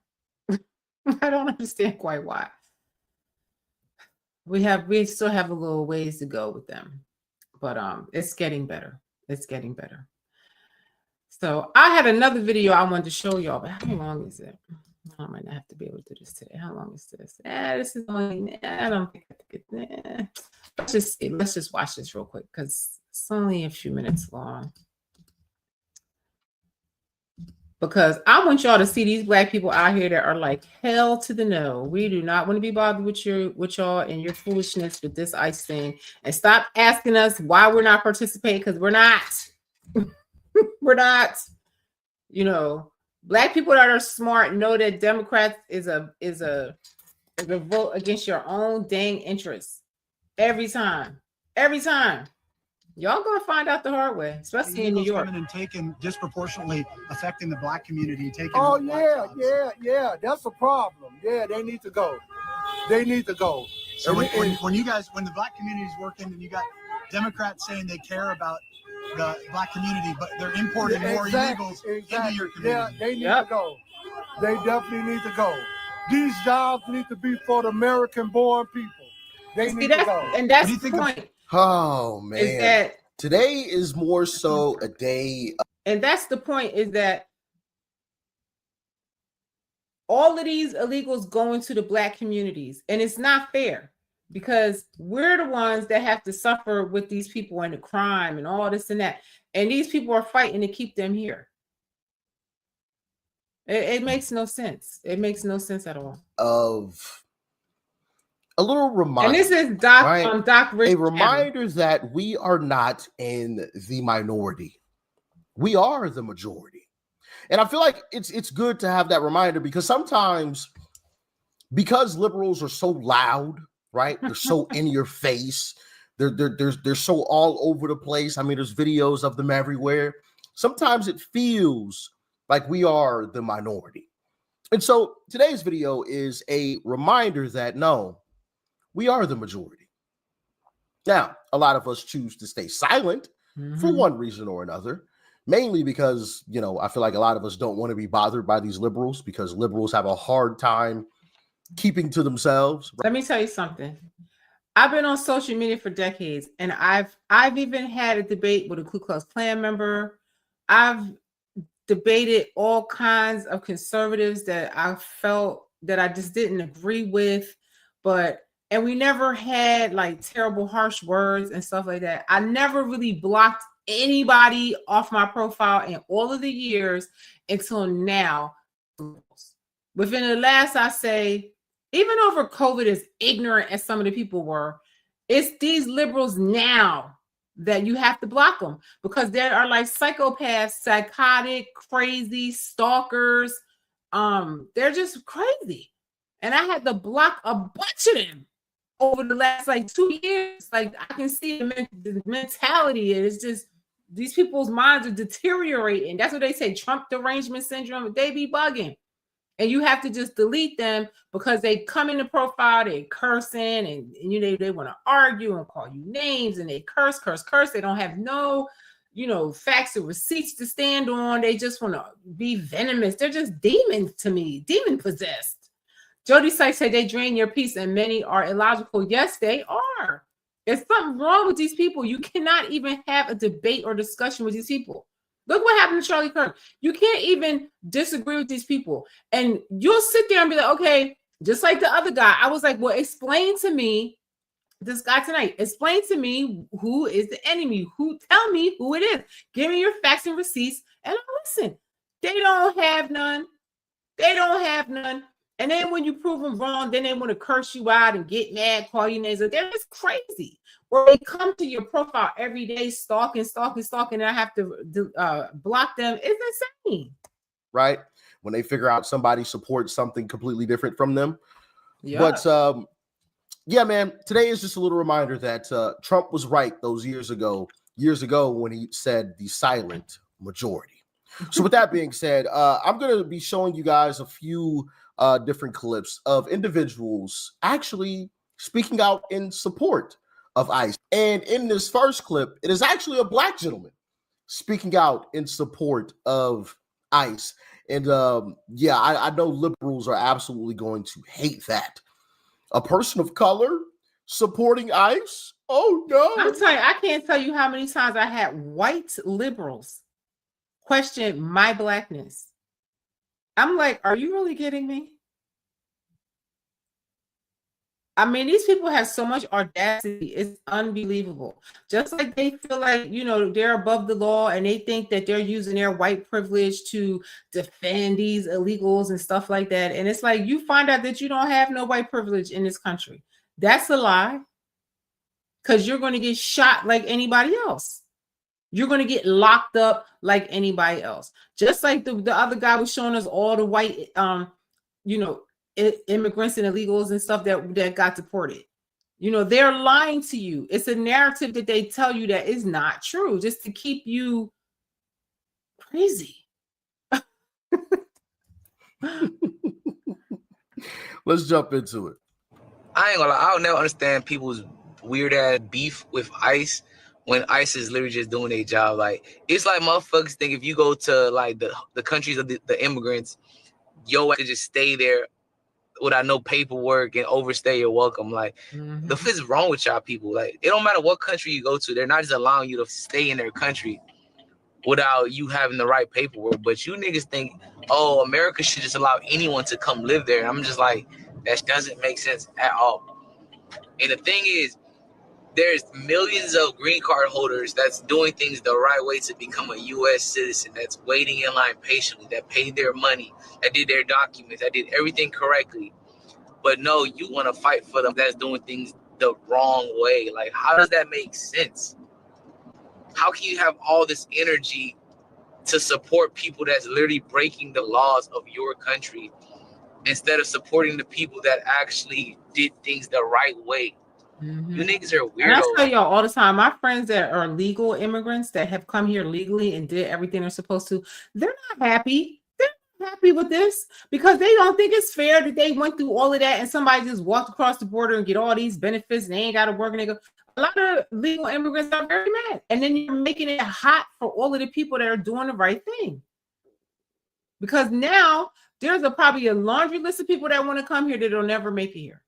I don't understand quite why. We still have a little ways to go with them, but it's getting better. It's getting better. So I had another video I wanted to show y'all, but how long is it? I might not have to be able to do this today. How long is this? This is only, I don't think I have to get, let's just see. Let's just watch this real quick because it's only a few minutes long. Because I want y'all to see these Black people out here that are like hell to the no. We do not want to be bothered with y'all and your foolishness with this ICE thing. And stop asking us why we're not participating, because we're not. We're not. You know, Black people that are smart know that Democrats is a vote against your own dang interests. Every time. Every time. Y'all gonna find out the hard way, especially in New York. And taken disproportionately affecting the Black community. Yeah. That's a problem. Yeah, they need to go. They need to go. So when the Black community is working, and you got Democrats saying they care about the Black community, but they're importing more illegals into your community. Yeah, they need to go. They definitely need to go. These jobs need to be for the American-born people. They need to go. And that's the point. Oh man, is that today is more so a day. And that's the point, is that all of these illegals go into the Black communities, and it's not fair because we're the ones that have to suffer with these people and the crime and all this and that. And these people are fighting to keep them here. It makes no sense. It makes no sense at all. Of a little reminder. And this is Doc Rich. A reminder that we are not in the minority. We are the majority. And I feel like it's good to have that reminder, because sometimes, because liberals are so loud, right? They're so in your face. They're so all over the place. I mean, there's videos of them everywhere. Sometimes it feels like we are the minority. And so today's video is a reminder that no, we are the majority. Now, a lot of us choose to stay silent for one reason or another, mainly because, you know, I feel like a lot of us don't want to be bothered by these liberals, because liberals have a hard time keeping to themselves. Let me tell you something. I've been on social media for decades, and I've even had a debate with a Ku Klux Klan member. I've debated all kinds of conservatives that I felt that I just didn't agree with, and we never had like terrible harsh words and stuff like that. I never really blocked anybody off my profile in all of the years until now. Within the last, I say, even over COVID, as ignorant as some of the people were, it's these liberals now that you have to block them, because there are like psychopaths, psychotic, crazy stalkers. They're just crazy. And I had to block a bunch of them over the last like 2 years. Like, I can see the mentality. It's just these people's minds are deteriorating. That's what they say, Trump derangement syndrome. They be bugging. And you have to just delete them because they come in the profile, they cursing, and they want to argue and call you names, and they curse. They don't have no, facts or receipts to stand on. They just want to be venomous. They're just demons to me, demon possessed. Jody Sykes said they drain your peace and many are illogical. Yes, they are. There's something wrong with these people. You cannot even have a debate or discussion with these people. Look what happened to Charlie Kirk. You can't even disagree with these people. And you'll sit there and be like, okay, just like the other guy. I was like, well, explain to me, this guy tonight, explain to me who is the enemy. Tell me who it is. Give me your facts and receipts, and I'll listen. They don't have none. And then when you prove them wrong, then they want to curse you out and get mad, call you names. They're just crazy. Or they come to your profile every day, stalking, and I have to block them. It's insane. Right? When they figure out somebody supports something completely different from them. Yeah. But yeah, man, today is just a little reminder that Trump was right those years ago when he said the silent majority. So with that being said, I'm going to be showing you guys a few different clips of individuals actually speaking out in support of ICE. And in this first clip, it is actually a black gentleman speaking out in support of ICE. And yeah, I know liberals are absolutely going to hate that. A person of color supporting ICE? Oh no. I'm telling you, I can't tell you how many times I had white liberals question my blackness. I'm like, are you really kidding me? I mean, these people have so much audacity. It's unbelievable. Just like they feel like, they're above the law, and they think that they're using their white privilege to defend these illegals and stuff like that. And it's like, you find out that you don't have no white privilege in this country. That's a lie, because you're going to get shot like anybody else. You're going to get locked up like anybody else. Just like the other guy was showing us all the white, immigrants and illegals and stuff that got deported. They're lying to you. It's a narrative that they tell you that is not true, just to keep you crazy. Let's jump into it. I ain't gonna lie, I'll never understand people's weird ass beef with ICE when ICE is literally just doing their job. Like, it's like motherfuckers think if you go to like the countries of the immigrants, yo, have to just stay there without no paperwork and overstay your welcome. Like, the fuck is wrong with y'all people? Like, it don't matter what country you go to, they're not just allowing you to stay in their country without you having the right paperwork. But you niggas think, oh, America should just allow anyone to come live there. And I'm just like, that doesn't make sense at all. And the thing is, there's millions of green card holders that's doing things the right way to become a U.S. citizen, that's waiting in line patiently, that paid their money, that did their documents, that did everything correctly. But no, you want to fight for them that's doing things the wrong way. Like, how does that make sense? How can you have all this energy to support people that's literally breaking the laws of your country instead of supporting the people that actually did things the right way? You niggas are weirdos. And I tell y'all all the time, my friends that are legal immigrants that have come here legally and did everything they're supposed to, they're not happy. They're not happy with this because they don't think it's fair that they went through all of that and somebody just walked across the border and get all these benefits and they ain't got to work. And they go, a lot of legal immigrants are very mad. And then you're making it hot for all of the people that are doing the right thing. Because now there's probably a laundry list of people that want to come here that'll never make it here,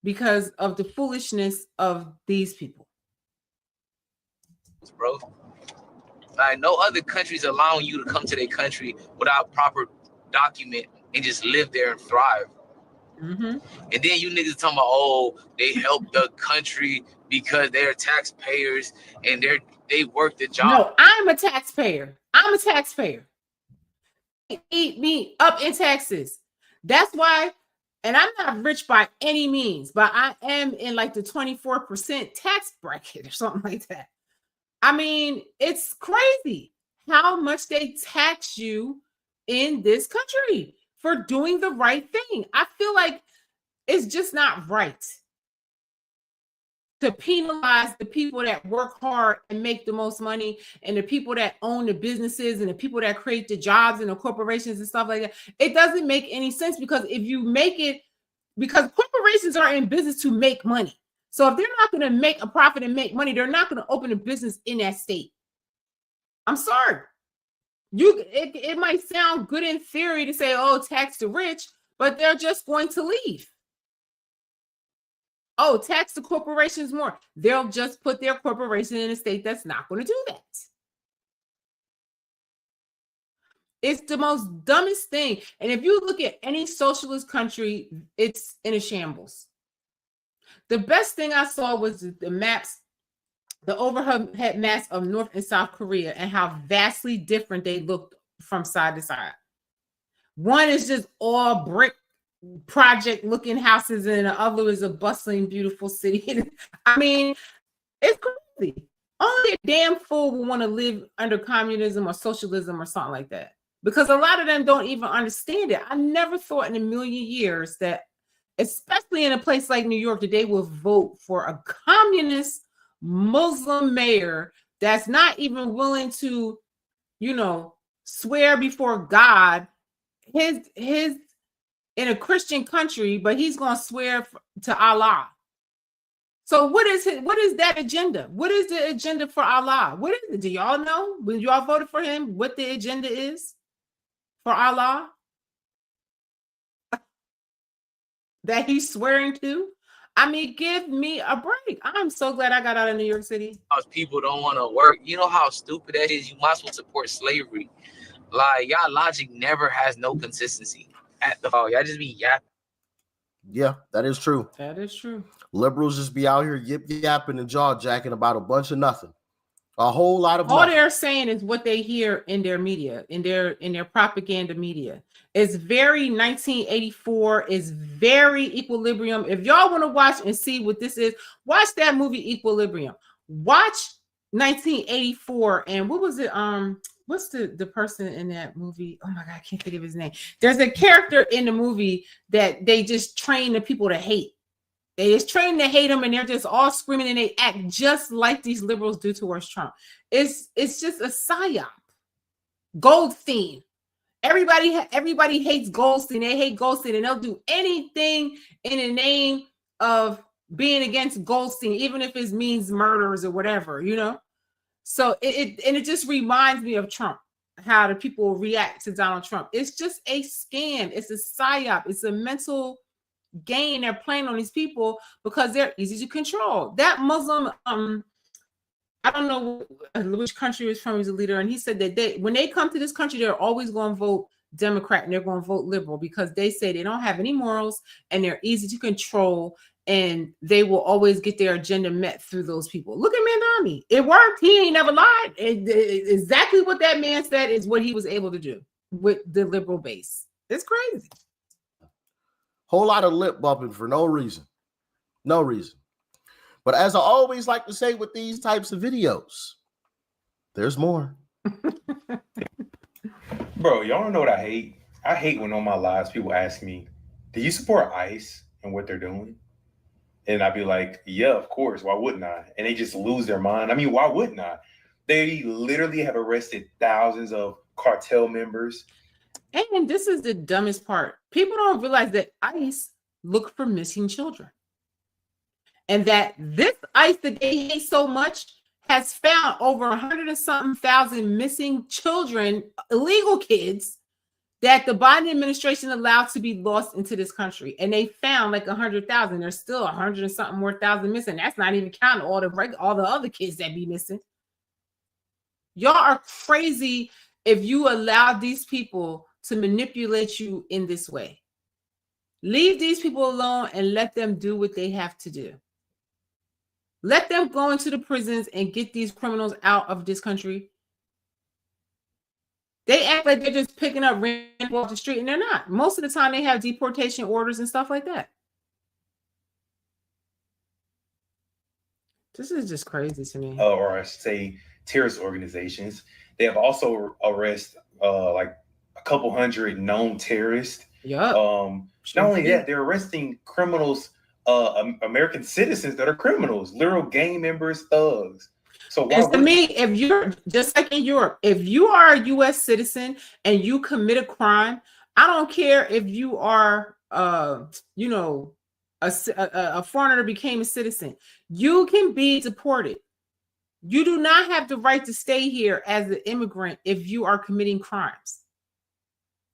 because of the foolishness of these people. Bro, Like no other country's allowing you to come to their country without proper document and just live there and thrive. Mm-hmm. And then you niggas talking about, oh, they help the country because they're taxpayers and they work the job. No, I'm a taxpayer. I'm a taxpayer. Eat me up in taxes. That's why, and I'm not rich by any means, but I am in like the 24% tax bracket or something like that. I mean, it's crazy how much they tax you in this country for doing the right thing. I feel like it's just not right to penalize the people that work hard and make the most money, and the people that own the businesses, and the people that create the jobs and the corporations and stuff like that. It doesn't make any sense, because if you make it, because corporations are in business to make money. So if they're not going to make a profit and make money, they're not going to open a business in that state. I'm sorry. It might sound good in theory to say, oh, tax the rich, but they're just going to leave. Oh, tax the corporations more. They'll just put their corporation in a state that's not going to do that. It's the most dumbest thing. And if you look at any socialist country, it's in a shambles. The best thing I saw was the maps, the overhead maps of North and South Korea, and how vastly different they looked from side to side. One is just all brick project looking houses, and the other is a bustling, beautiful city. I mean, it's crazy. Only a damn fool will want to live under communism or socialism or something like that, because a lot of them don't even understand it. I never thought in a million years that, especially in a place like New York, that they will vote for a communist Muslim mayor that's not even willing to, swear before God, his in a Christian country, but he's going to swear to Allah. So what is that agenda? What is the agenda for Allah? What is it? Do y'all know when y'all voted for him what the agenda is for Allah that he's swearing to? I mean, give me a break. I'm so glad I got out of New York City. People don't want to work. You know how stupid that is? You might as well support slavery. Like, y'all logic never has no consistency at the fall. Y'all just be yapping. Yeah, that is true. That is true. Liberals just be out here yip yapping and jaw jacking about a bunch of nothing. A whole lot of all nothing. They're saying is what they hear in their media, in their propaganda media. It's very 1984, is very Equilibrium. If y'all want to watch and see what this is, watch that movie Equilibrium. Watch 1984, and what was it? What's the person in that movie? Oh my God, I can't think of his name. There's a character in the movie that they just train the people to hate. They just train to hate them, and they're just all screaming, and they act just like these liberals do towards Trump. It's just a psyop. Goldstein. Everybody hates Goldstein. They hate Goldstein, and they'll do anything in the name of being against Goldstein, even if it means murders or whatever, So it just reminds me of Trump, how the people react to Donald Trump. It's just a scam. It's a psyop. It's a mental game they're playing on these people because they're easy to control. That Muslim, I don't know which country was from, his leader, and he said that when they come to this country, they're always going to vote Democrat and they're going to vote liberal because they say they don't have any morals and they're easy to control, and they will always get their agenda met through those people. Look at Mandami. It worked. He ain't never lied. Exactly what that man said is what he was able to do with the liberal base. It's crazy. Whole lot of lip bumping for no reason. No reason. But as I always like to say with these types of videos, there's more. Bro, y'all know what I hate? I hate when on my lives people ask me, do you support ICE and what they're doing? And I'd be like, yeah, of course. Why wouldn't I? And they just lose their mind. I mean, why wouldn't I? They literally have arrested thousands of cartel members. And this is the dumbest part. People don't realize that ICE look for missing children. And that this ICE that they hate so much has found over 100 and something thousand missing children, illegal kids, that the Biden administration allowed to be lost into this country. And they found like 100,000. There's still 100 and something more thousand missing. That's not even counting all the other kids that be missing. Y'all are crazy if you allow these people to manipulate you in this way. Leave these people alone and let them do what they have to do. Let them go into the prisons and get these criminals out of this country. They act like they're just picking up random off the street, and they're not. Most of the time, they have deportation orders and stuff like that. This is just crazy to me. Or I should say, terrorist organizations. They have also arrested like a couple hundred known terrorists. Yeah. Not only that, they're arresting criminals, American citizens that are criminals, literal gang members, thugs. So to me, if you're just like in Europe, if you are a U.S. citizen and you commit a crime, I don't care if you are, you know, a foreigner that became a citizen, you can be deported. You do not have the right to stay here as an immigrant if you are committing crimes.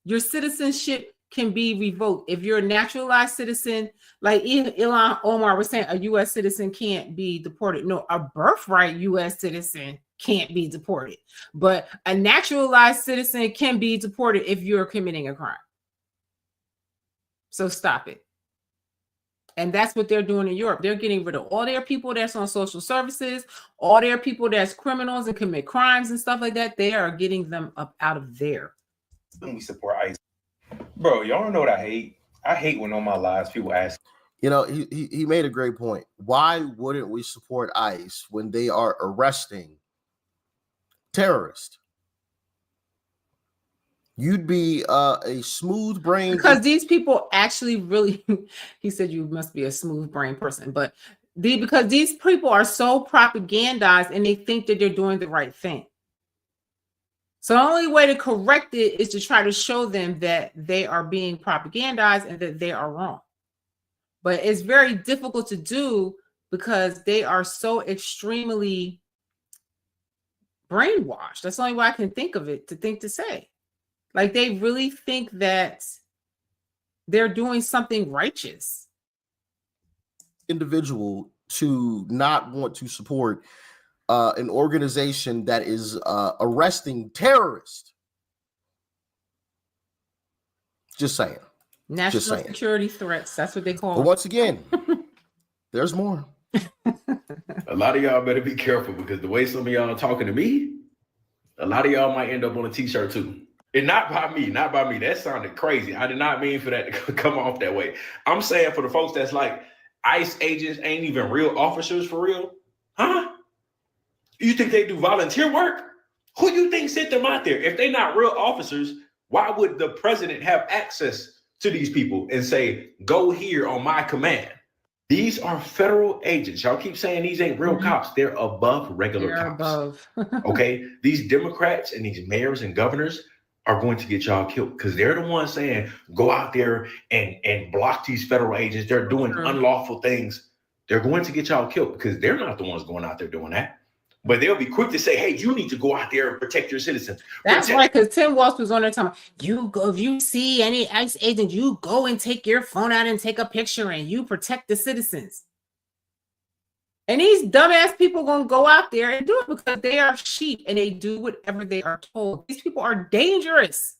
Your citizenship can be revoked. If you're a naturalized citizen, like Ilhan Omar was saying, a U.S. citizen can't be deported. No, a birthright U.S. citizen can't be deported. But a naturalized citizen can be deported if you're committing a crime. So stop it. And that's what they're doing in Europe. They're getting rid of all their people that's on social services, all their people that's criminals and commit crimes and stuff like that. They are getting them up out of there. We support ICE. Bro, y'all know what I hate? I hate when on my lives people ask. You know, he made a great point. Why wouldn't we support ICE when they are arresting terrorists? You'd be a smooth brain. Because these people actually really, he said you must be a smooth brain person, but because these people are so propagandized and they think that they're doing the right thing. So the only way to correct it is to try to show them that they are being propagandized and that they are wrong. But it's very difficult to do because they are so extremely brainwashed. That's the only way I can think of it, to say. Like they really think that they're doing something righteous. Individual to not want to support an organization that is arresting terrorists. Just saying. National security threats. That's what they call it. But once again, there's more. A lot of y'all better be careful because the way some of y'all are talking to me, a lot of y'all might end up on a t-shirt too. And not by me. That sounded crazy. I did not mean for that to come off that way. I'm saying for the folks that's like, ICE agents ain't even real officers for real. Huh? You think they do volunteer work? Who you think sent them out there? If they're not real officers, why would the president have access to these people and say, go here on my command? These are federal agents. Y'all keep saying these ain't real cops. They're above regular cops. Okay? These Democrats and these mayors and governors are going to get y'all killed because they're the ones saying, go out there and block these federal agents. They're doing unlawful things. They're going to get y'all killed because they're not the ones going out there doing that. But they'll be quick to say, hey, you need to go out there and protect your citizens. That's right, because Tim Walsh was on there talking, you go, if you see any ICE agent, you go and take your phone out and take a picture and you protect the citizens. And these dumbass people going to go out there and do it because they are sheep and they do whatever they are told. These people are dangerous.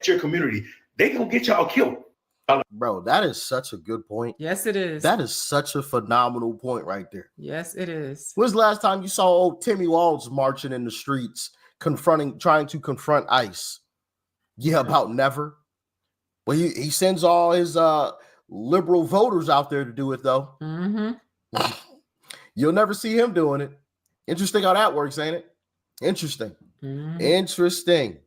Your community, they going to get y'all killed. Bro, that is such a good point. Yes, it is. That is such a phenomenal point right there. Yes, it is. When's the last time you saw old Timmy Walls marching in the streets, trying to confront ICE? Yeah, about never. Well, he sends all his liberal voters out there to do it, though. Mm-hmm. You'll never see him doing it. Interesting how that works, ain't it? Interesting. Mm-hmm. Interesting.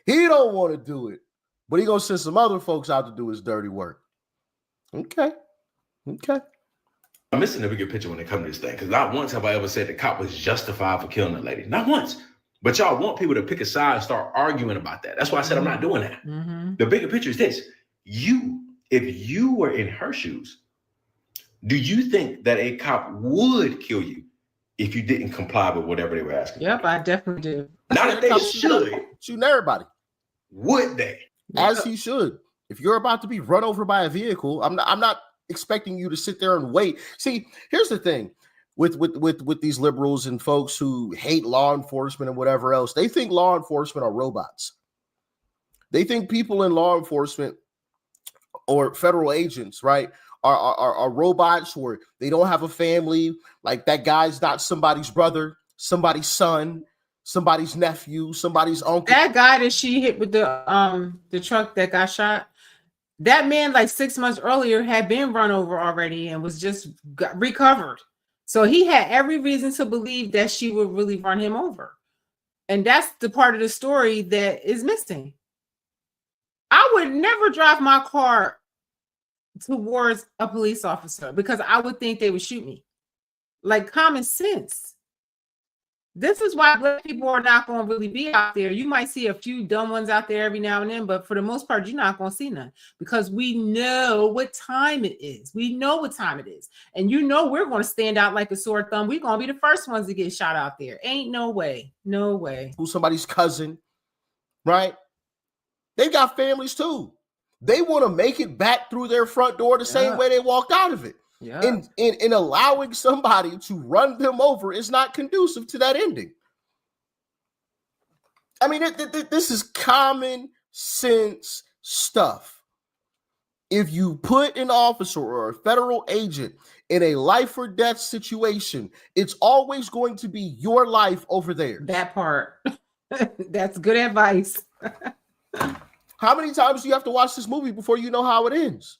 He don't want to do it, but he gonna send some other folks out to do his dirty work. Okay. I'm missing the bigger picture when it comes to this thing, because not once have I ever said the cop was justified for killing a lady. Not once. But y'all want people to pick a side and start arguing about that. That's why I said I'm not doing that. Mm-hmm. The bigger picture is this. If you were in her shoes, do you think that a cop would kill you if you didn't comply with whatever they were asking? Yep, I definitely do. Not if they should. Shooting everybody. Would they? As he should. If you're about to be run over by a vehicle, I'm not expecting you to sit there and wait. See, here's the thing. with these liberals and folks who hate law enforcement and whatever else. They think law enforcement are robots. They think people in law enforcement or federal agents, right, are robots, or they don't have a family. Like that guy's not somebody's brother, somebody's son, somebody's nephew, somebody's uncle. That guy that she hit with the truck that got shot, that man like 6 months earlier had been run over already and was just recovered. So he had every reason to believe that she would really run him over. And that's the part of the story that is missing. I would never drive my car towards a police officer because I would think they would shoot me. Like common sense. This is why black people are not going to really be out there. You might see a few dumb ones out there every now and then, but for the most part, you're not going to see none because we know what time it is. We know what time it is. And you know we're going to stand out like a sore thumb. We're going to be the first ones to get shot out there. Ain't no way. No way. Who's somebody's cousin, right? They got families too. They want to make it back through their front door the same way they walked out of it. Yeah. And allowing somebody to run them over is not conducive to that ending. I mean, this is common sense stuff. If you put an officer or a federal agent in a life or death situation, it's always going to be your life over theirs. That part. That's good advice. How many times do you have to watch this movie before you know how it ends?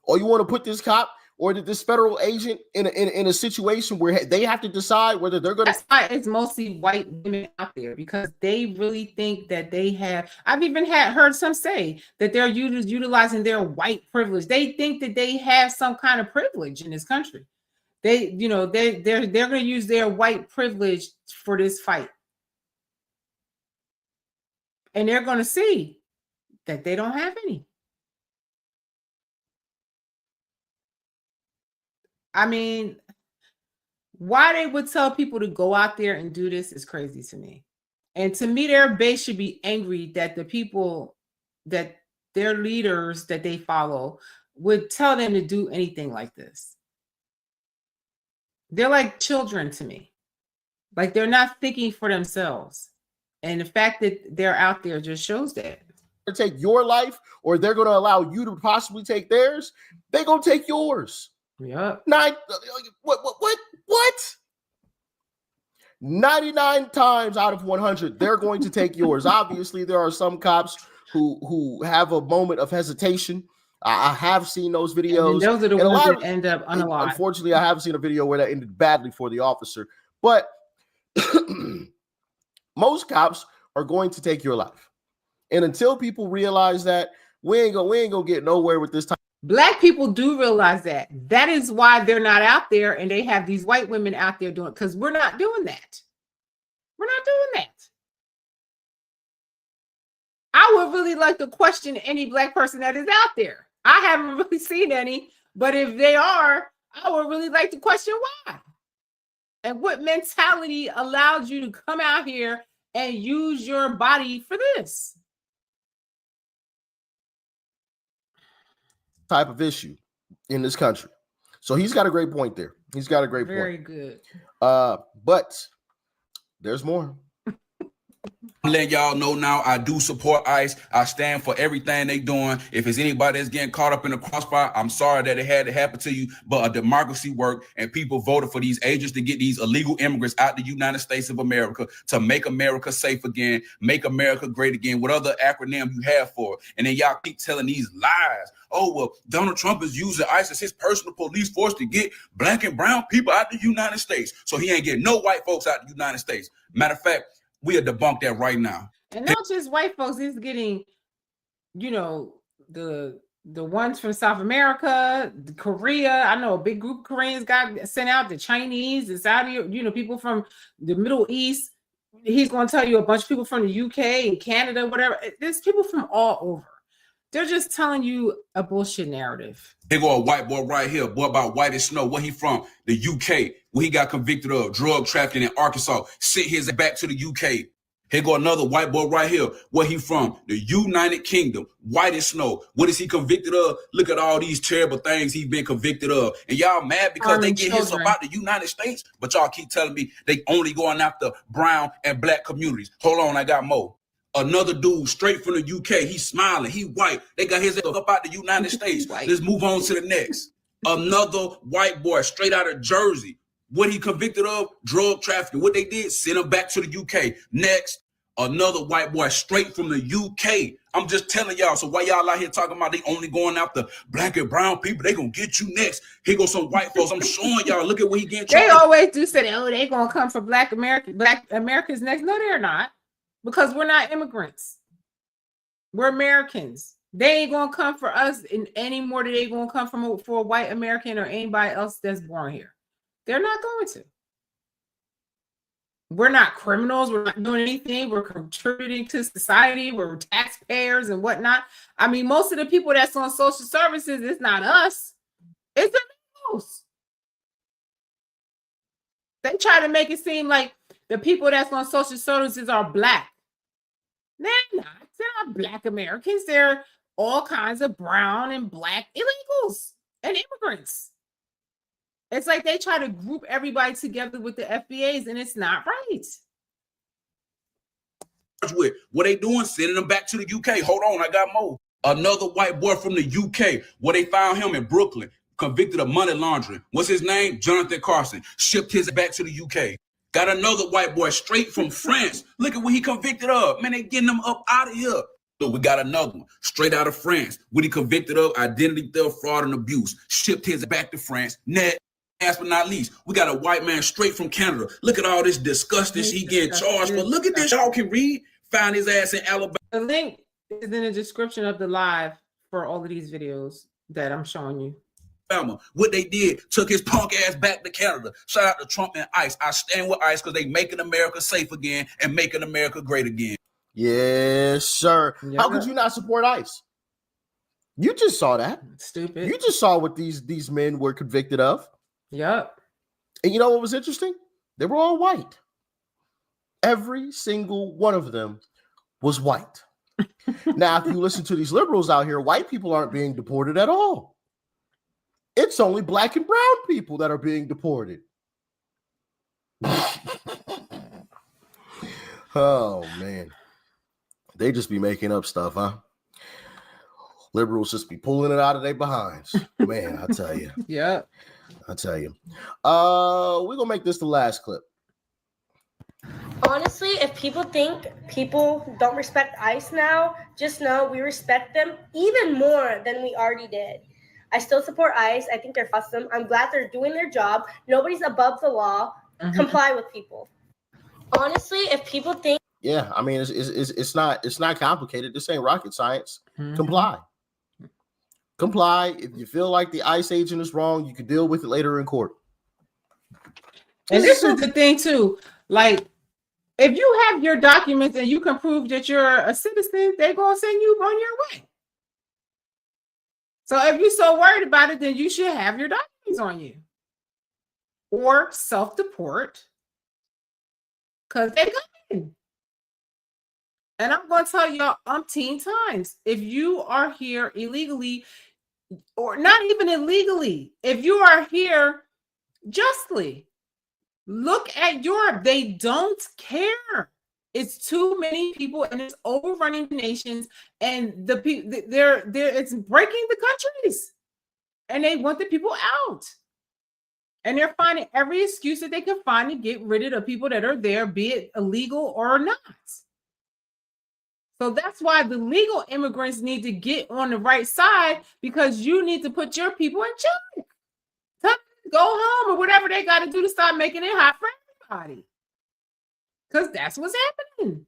Or you want to put this cop or this federal agent in a situation where they have to decide whether they're going to. That's why it's mostly white women out there, because they really think that they have. I've even heard some say that they're utilizing their white privilege. They think that they have some kind of privilege in this country. They're going to use their white privilege for this fight, and they're going to see that they don't have any. I mean, why they would tell people to go out there and do this is crazy to me. And to me, their base should be angry that the people, that their leaders that they follow would tell them to do anything like this. They're like children to me. Like they're not thinking for themselves. And the fact that they're out there just shows that. Take your life, or they're going to allow you to possibly take theirs. They're going to take yours. Yeah. What? 99 times out of 100, they're going to take yours. Obviously, there are some cops who have a moment of hesitation. I have seen those videos. And those are the ones that end up unalive. Unfortunately, I have seen a video where that ended badly for the officer. But most cops are going to take your life. And until people realize that, we ain't gonna get nowhere with this time. Black people do realize that. That is why they're not out there, and they have these white women out there doing it, because we're not doing that. We're not doing that. I would really like to question any black person that is out there. I haven't really seen any, but if they are, I would really like to question why. And what mentality allowed you to come out here and use your body for this? Type of issue in this country. So he's got a great point there. He's got a great point. Very good. But there's more. I'm letting y'all know now, I do support ICE. I stand for everything they doing. If it's anybody that's getting caught up in the crossfire, I'm sorry that it had to happen to you, but a democracy worked, and people voted for these agents to get these illegal immigrants out the United States of America to make America safe again, make America great again, what other acronym you have for it. And then y'all keep telling these lies. Oh, well, Donald Trump is using ICE as his personal police force to get black and brown people out the United States. So he ain't getting no white folks out the United States. Matter of fact, we'll debunk that right now. And not just white folks, he's getting, the ones from South America, Korea. I know a big group of Koreans got sent out, the Chinese, the Saudi, people from the Middle East. He's going to tell you a bunch of people from the UK and Canada, whatever. There's people from all over. They're just telling you a bullshit narrative. They go a white boy right here, boy about white as snow. Where he from? The UK, where he got convicted of drug trafficking in Arkansas. Sent his back to the UK. Here go another white boy right here. Where he from? The United Kingdom. White as snow. What is he convicted of? Look at all these terrible things he's been convicted of. And y'all mad because they get hits about the United States, but y'all keep telling me they only going after brown and black communities. Hold on, I got more. Another dude straight from the UK. He's smiling. He white. They got his up out the United States. Let's move on to the next. Another white boy straight out of Jersey. What he convicted of? Drug trafficking. What they did? Send him back to the UK. Next, another white boy straight from the UK. I'm just telling y'all. So why y'all out here talking about they only going after black and brown people? They gonna get you next. Here goes some white folks. I'm showing y'all. Look at what he getting charged. They always do say, oh, they gonna come for black Americans next. No, they're not, because we're not immigrants. We're Americans. They ain't gonna come for us in any more than they gonna come for a white American or anybody else that's born here. They're not going to. We're not criminals. We're not doing anything. We're contributing to society. We're taxpayers and whatnot. I mean, most of the people that's on social services, it's not us. It's the illegals. They try to make it seem like the people that's on social services are black. They're not. They're not black Americans. They're all kinds of brown and black illegals and immigrants. It's like they try to group everybody together with the FBAs, and it's not right. What they doing? Sending them back to the UK. Hold on, I got more. Another white boy from the UK, where they found him in Brooklyn, convicted of money laundering. What's his name? Jonathan Carson. Shipped his back to the UK. Got another white boy straight from France. Look at what he convicted of. Man, they getting them up out of here. So we got another one straight out of France. What he convicted of? Identity theft, fraud, and abuse. Shipped his back to France. Next. Last but not least, we got a white man straight from Canada. Look at all this disgusting he getting charged for. Look at this. Y'all can read. Found his ass in Alabama. The link is in the description of the live for all of these videos that I'm showing you. What they did, took his punk ass back to Canada. Shout out to Trump and ICE. I stand with ICE because they making America safe again and making America great again. Yes, sir. Yep. How could you not support ICE? You just saw that. Stupid. You just saw what these men were convicted of. Yep. And you know what was interesting? They were all white. Every single one of them was white. Now, if you listen to these liberals out here, white people aren't being deported at all. It's only black and brown people that are being deported. Oh, man. They just be making up stuff, huh? Liberals just be pulling it out of their behinds. Man, I tell you. Yeah. I tell you. We're going to make this the last clip. Honestly, if people think people don't respect ICE now, just know we respect them even more than we already did. I still support ICE. I think they're awesome. I'm glad they're doing their job. Nobody's above the law. Comply with people. Honestly, if people think, yeah, I mean, it's not complicated. This ain't rocket science. Comply. If you feel like the ICE agent is wrong, you can deal with it later in court. And this is the thing too. Like, if you have your documents and you can prove that you're a citizen, they're gonna send you on your way. So if you're so worried about it, then you should have your documents on you. Or self-deport. Because they go. And I'm going to tell y'all umpteen times, if you are here illegally, or not even illegally, if you are here justly, look at Europe. They don't care. It's too many people, and it's overrunning the nations, and the people it's breaking the countries, and they want the people out. And they're finding every excuse that they can find to get rid of the people that are there, be it illegal or not. So that's why the legal immigrants need to get on the right side, because you need to put your people in check. Tell them to go home or whatever they got to do to start making it hot for everybody. Because that's what's happening.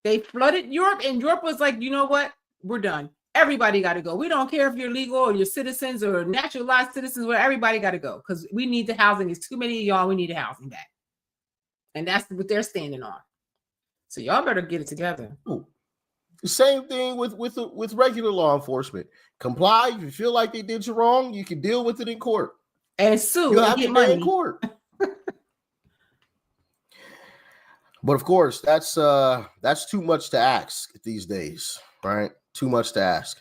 They flooded Europe, and Europe was like, you know what? We're done. Everybody got to go. We don't care if you're legal or you're citizens or naturalized citizens, where everybody got to go, because we need the housing. It's too many of y'all. We need the housing back. And that's what they're standing on. So y'all better get it together. Ooh. Same thing with regular law enforcement. Comply. If you feel like they did you wrong, you can deal with it in court. And sue You'll and have get to money in court. But of course, that's too much to ask these days, right? Too much to ask.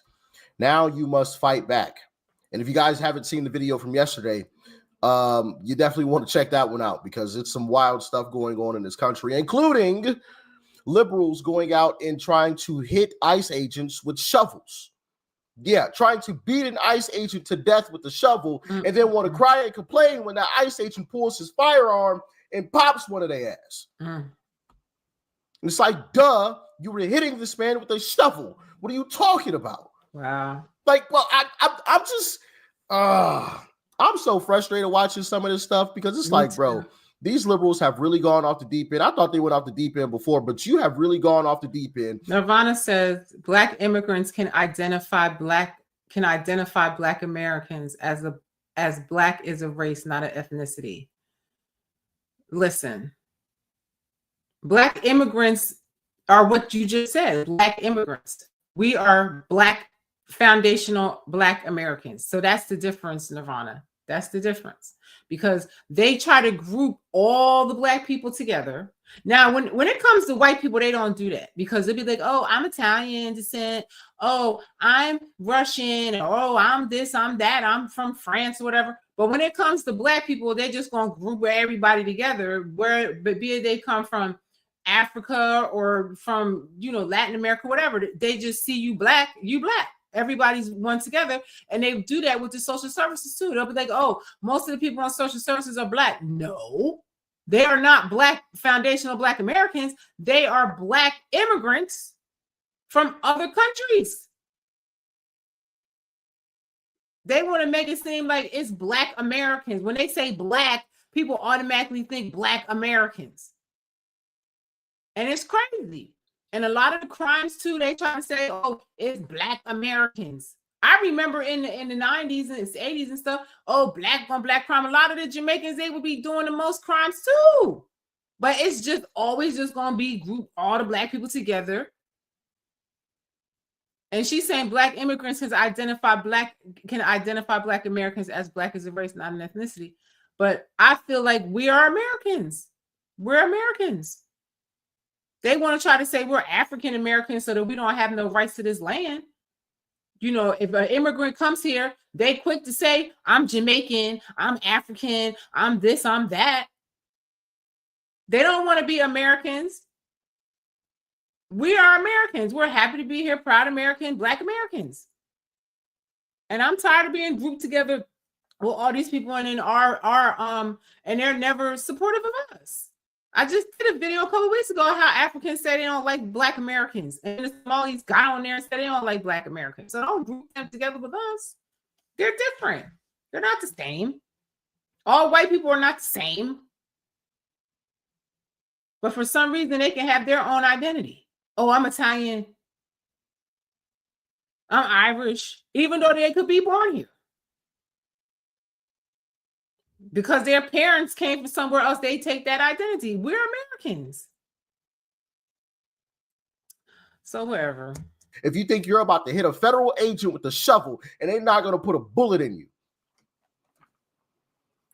Now you must fight back. And if you guys haven't seen the video from yesterday, you definitely want to check that one out because it's some wild stuff going on in this country, including liberals going out and trying to hit ICE agents with shovels. Yeah, trying to beat an ICE agent to death with a shovel and then want to cry and complain when that ICE agent pulls his firearm and pops one of their ass. It's like, duh, you were hitting this man with a shovel. What are you talking about? Wow. Like, well, I'm just, I'm so frustrated watching some of this stuff because it's like, bro, these liberals have really gone off the deep end. I thought they went off the deep end before, but you have really gone off the deep end. Nirvana says Black immigrants can identify Black Americans as Black is a race, not an ethnicity. Listen, Black immigrants are what you just said, Black immigrants. We are Black, foundational Black Americans. So that's the difference, Nirvana. That's the difference. Because they try to group all the Black people together. Now, when it comes to white people, they don't do that because they'll be like, oh, I'm Italian descent. Oh, I'm Russian. Oh, I'm this, I'm that. I'm from France or whatever. But when it comes to Black people, they're just going to group everybody together, be it they come from Africa or from, Latin America, whatever. They just see you Black, you Black. Everybody's one together, and they do that with the social services too. They'll be like, oh, most of the people on social services are Black. No, they are not Black, foundational Black Americans. They are Black immigrants from other countries. They want to make it seem like it's Black Americans. When they say Black, people automatically think Black Americans. And it's crazy. And a lot of the crimes too, they try to say, oh, it's Black Americans. I remember in the 90s and 80s and stuff, oh, Black on Black crime. A lot of the Jamaicans, they would be doing the most crimes too. But it's just always just going to be group all the Black people together. And she's saying Black immigrants can identify Black Americans as Black as a race, not an ethnicity. But I feel like we are Americans. We're Americans. They want to try to say we're African Americans so that we don't have no rights to this land. If an immigrant comes here, they quick to say, I'm Jamaican, I'm African, I'm this, I'm that. They don't want to be Americans. We are Americans. We're happy to be here, proud American, Black Americans. And I'm tired of being grouped together with all these people and and they're never supportive of us. I just did a video a couple of weeks ago how Africans say they don't like Black Americans. And Somalis got on there and said they don't like Black Americans. So don't group them together with us. They're different. They're not the same. All white people are not the same. But for some reason, they can have their own identity. Oh, I'm Italian. I'm Irish. Even though they could be born here. Because their parents came from somewhere else, they take that identity. We're Americans. So wherever. If you think you're about to hit a federal agent with a shovel and they're not going to put a bullet in you,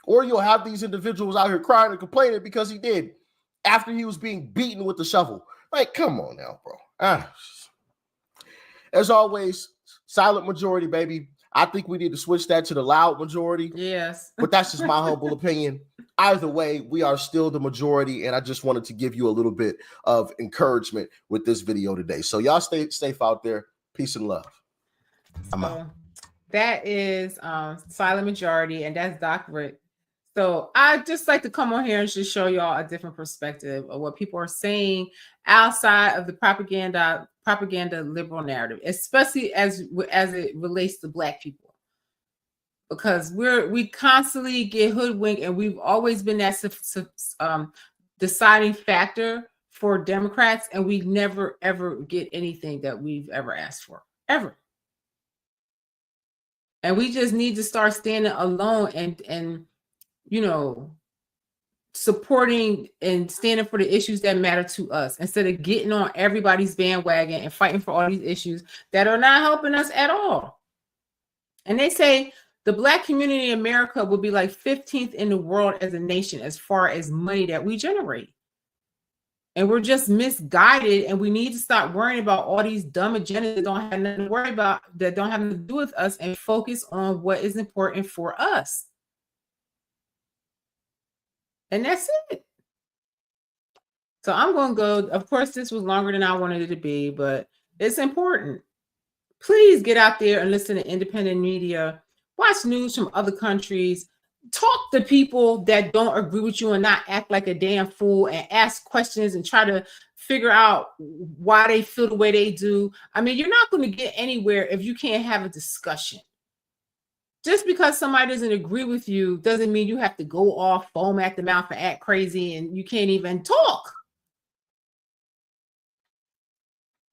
or you'll have these individuals out here crying and complaining because he did after he was being beaten with the shovel. Like, come on now, bro. As always, silent majority, baby. I think we need to switch that to the loud majority. Yes. But that's just my humble opinion. Either way, we are still the majority, and I just wanted to give you a little bit of encouragement with this video today. So y'all stay safe out there. Peace and love. I'm out. That is silent majority, and that's Doc Rick. So I just like to come on here and just show y'all a different perspective of what people are saying outside of the propaganda liberal narrative, especially as it relates to Black people, because we constantly get hoodwinked, and we've always been that deciding factor for Democrats, and we never ever get anything that we've ever asked for, ever. And we just need to start standing alone and supporting and standing for the issues that matter to us instead of getting on everybody's bandwagon and fighting for all these issues that are not helping us at all. And they say the Black community in America will be like 15th in the world as a nation as far as money that we generate. And we're just misguided, and we need to stop worrying about all these dumb agendas that don't have nothing to worry about, that don't have nothing to do with us, and focus on what is important for us. And that's it. So I'm going to go. Of course, this was longer than I wanted it to be, but it's important. Please get out there and listen to independent media. Watch news from other countries. Talk to people that don't agree with you and not act like a damn fool, and ask questions and try to figure out why they feel the way they do. I mean, you're not going to get anywhere if you can't have a discussion. Just because somebody doesn't agree with you doesn't mean you have to go off, foam at the mouth, and act crazy, and you can't even talk.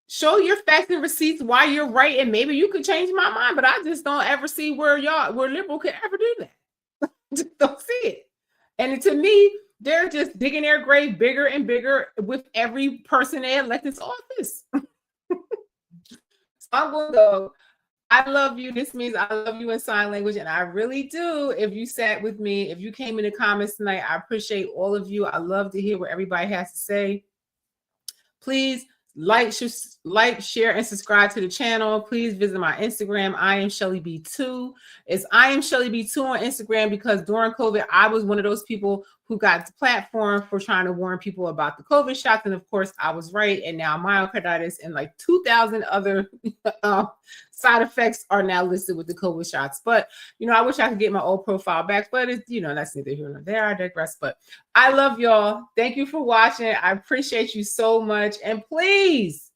Show your facts and receipts why you're right, and maybe you could change my mind. But I just don't ever see where liberal could ever do that. Just don't see it. And to me, they're just digging their grave bigger and bigger with every person they elect into office. So I'm going to go. I love you. This means I love you in sign language, and I really do. If you sat with me, if you came in the comments tonight, I appreciate all of you. I love to hear what everybody has to say. Please like, share, and subscribe to the channel. Please visit my Instagram. I am Shelly B2. It's I am Shelly B2 on Instagram, because during COVID, I was one of those people who got the platform for trying to warn people about the COVID shots. And of course, I was right. And now myocarditis and like 2,000 other side effects are now listed with the COVID shots. But, you know, I wish I could get my old profile back, but it's, you know, that's neither here nor there. I digress. But I love y'all. Thank you for watching. I appreciate you so much. And please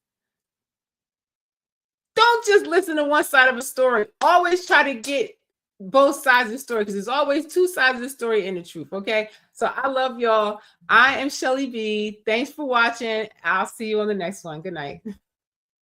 don't just listen to one side of a story. Always try to get both sides of the story, because there's always two sides of the story and the truth. Okay. So I love y'all. I am Shelly B. Thanks for watching. I'll see you on the next one. Good night.